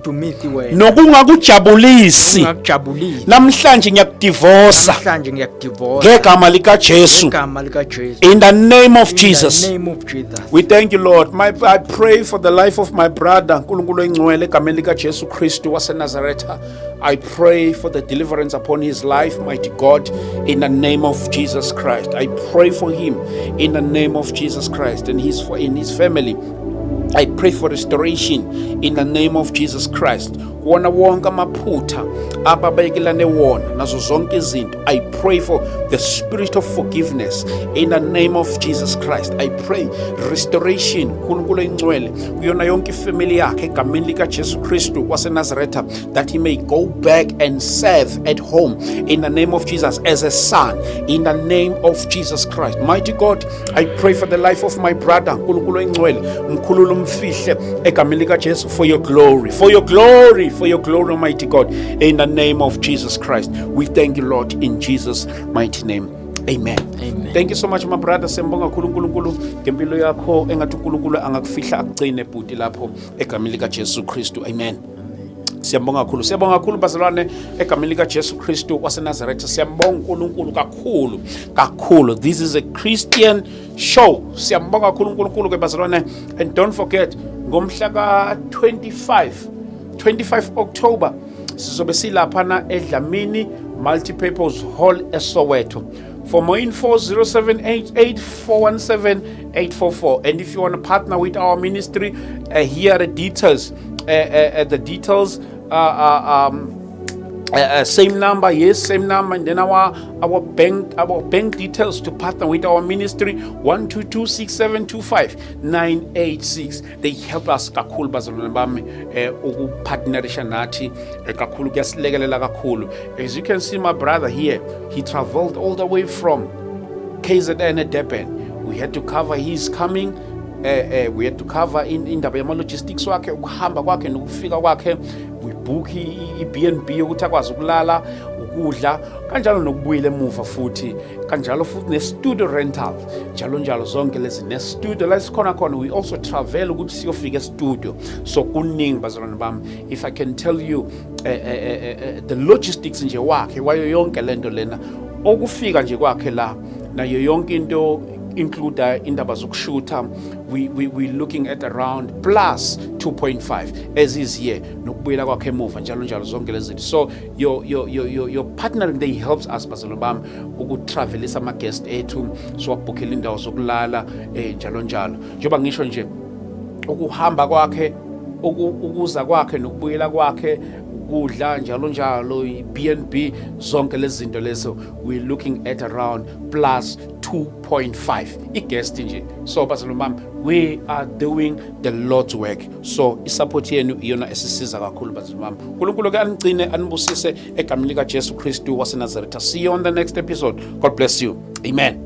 nokungakujabulisi, namhlanje ngiyakudivosa ngegama lika Jesu. In the name of Jesus. We thank you, Lord. I pray for the life of my brother Nkulunkulu engcwele egameni lika Jesu Kristu waseNazaretha. I pray for the deliverance upon his life, mighty God, in the name of Jesus Christ. I pray for him in the name of Jesus Christ and in his family. I pray for restoration in the name of Jesus Christ. Wona wonke amaphutha ababekelane wona nazo zonke izinto, I pray for the spirit of forgiveness in the name of Jesus Christ. I pray restoration Nkulunkulu engcwele kuyona yonke ifamily yakhe egameni lika Jesu Kristu waseNazaretha, that he may go back and serve at home in the name of Jesus as a son in the name of Jesus Christ. Mighty God, I pray for the life of my brother Nkulunkulu engcwele, mkhulule umfihle egameni lika Jesu, for your glory, for your glory, for your glory, Almighty God, in the name of Jesus Christ. We thank you, Lord, in Jesus' mighty name. Amen. Amen. Thank you so much, my brother. Siyambonga uNkulunkulu ngempilo yakho engathi uNkulunkulu angakufihla agcine bhuti lapho egameni lika Jesu Kristu. Amen. Siyambonga kakhulu. Siyabonga kakhulu bazalwane egameni lika Jesu Kristu waseNazaretha. Siyambonga uNkulunkulu kakhulu. This is a Christian show. Siyambonga kakhulu uNkulunkulu ke bazalwane, and don't forget ngomhla ka 25 October sizobe silaphana eDlamini Multipurpose Hall eSoweto. For more info 0788417844, and if you want to partner with our ministry, here are the details. Same number, and then our bank details to partner with our ministry 1226725 They help us kakhulu bazalwane bami ukupartnerisha nathi kakhulu, kuyasilekelela kakhulu. As you can see, my brother here, he traveled all the way from KZN at Durban. We had to cover his coming. We had to cover indaba yama logistics wakhe, ukuhamba kwakhe nokufika kwakhe. We book i-B&B ukuthi akwazi ukulala, ukudla, kanjalo nokubuyela emuva futhi, kanjalo futhi ne-studio rental, njalo zonke lezi ne-studio la sikhona khona. We also travel ukuthi siyofika e-studio. So kuningi bazalwane bami, if I can tell you the logistics nje wakhe wayo yonke lento lena, okufika nje kwakhe la nayo yonke into include indaba zokushutha, we looking at around plus 2.5 as is here nokubuyela kwakhe emuva njalo zonke lezi zinto. So your partnering they helps us bazalwane bami ukutravelisa ama guest ethu, so wabhukhela indawo zokulala njalo njengoba ngisho nje ukuhamba kwakhe ukuza kwakhe nokubuyela kwakhe, ukudla njalo njalo, i-B&B, zonke lezi zinto lezo, we're looking at around plus 2.5 i-guest nje. So bazalwane bami, we are doing the Lord's work. So isupport yenu iyona esisiza kakhulu bazalwane bami. uNkulunkulu ke anigcine anibusise egameni lika Jesu Kristu waseNazaretha. See you on the next episode. God bless you. Amen.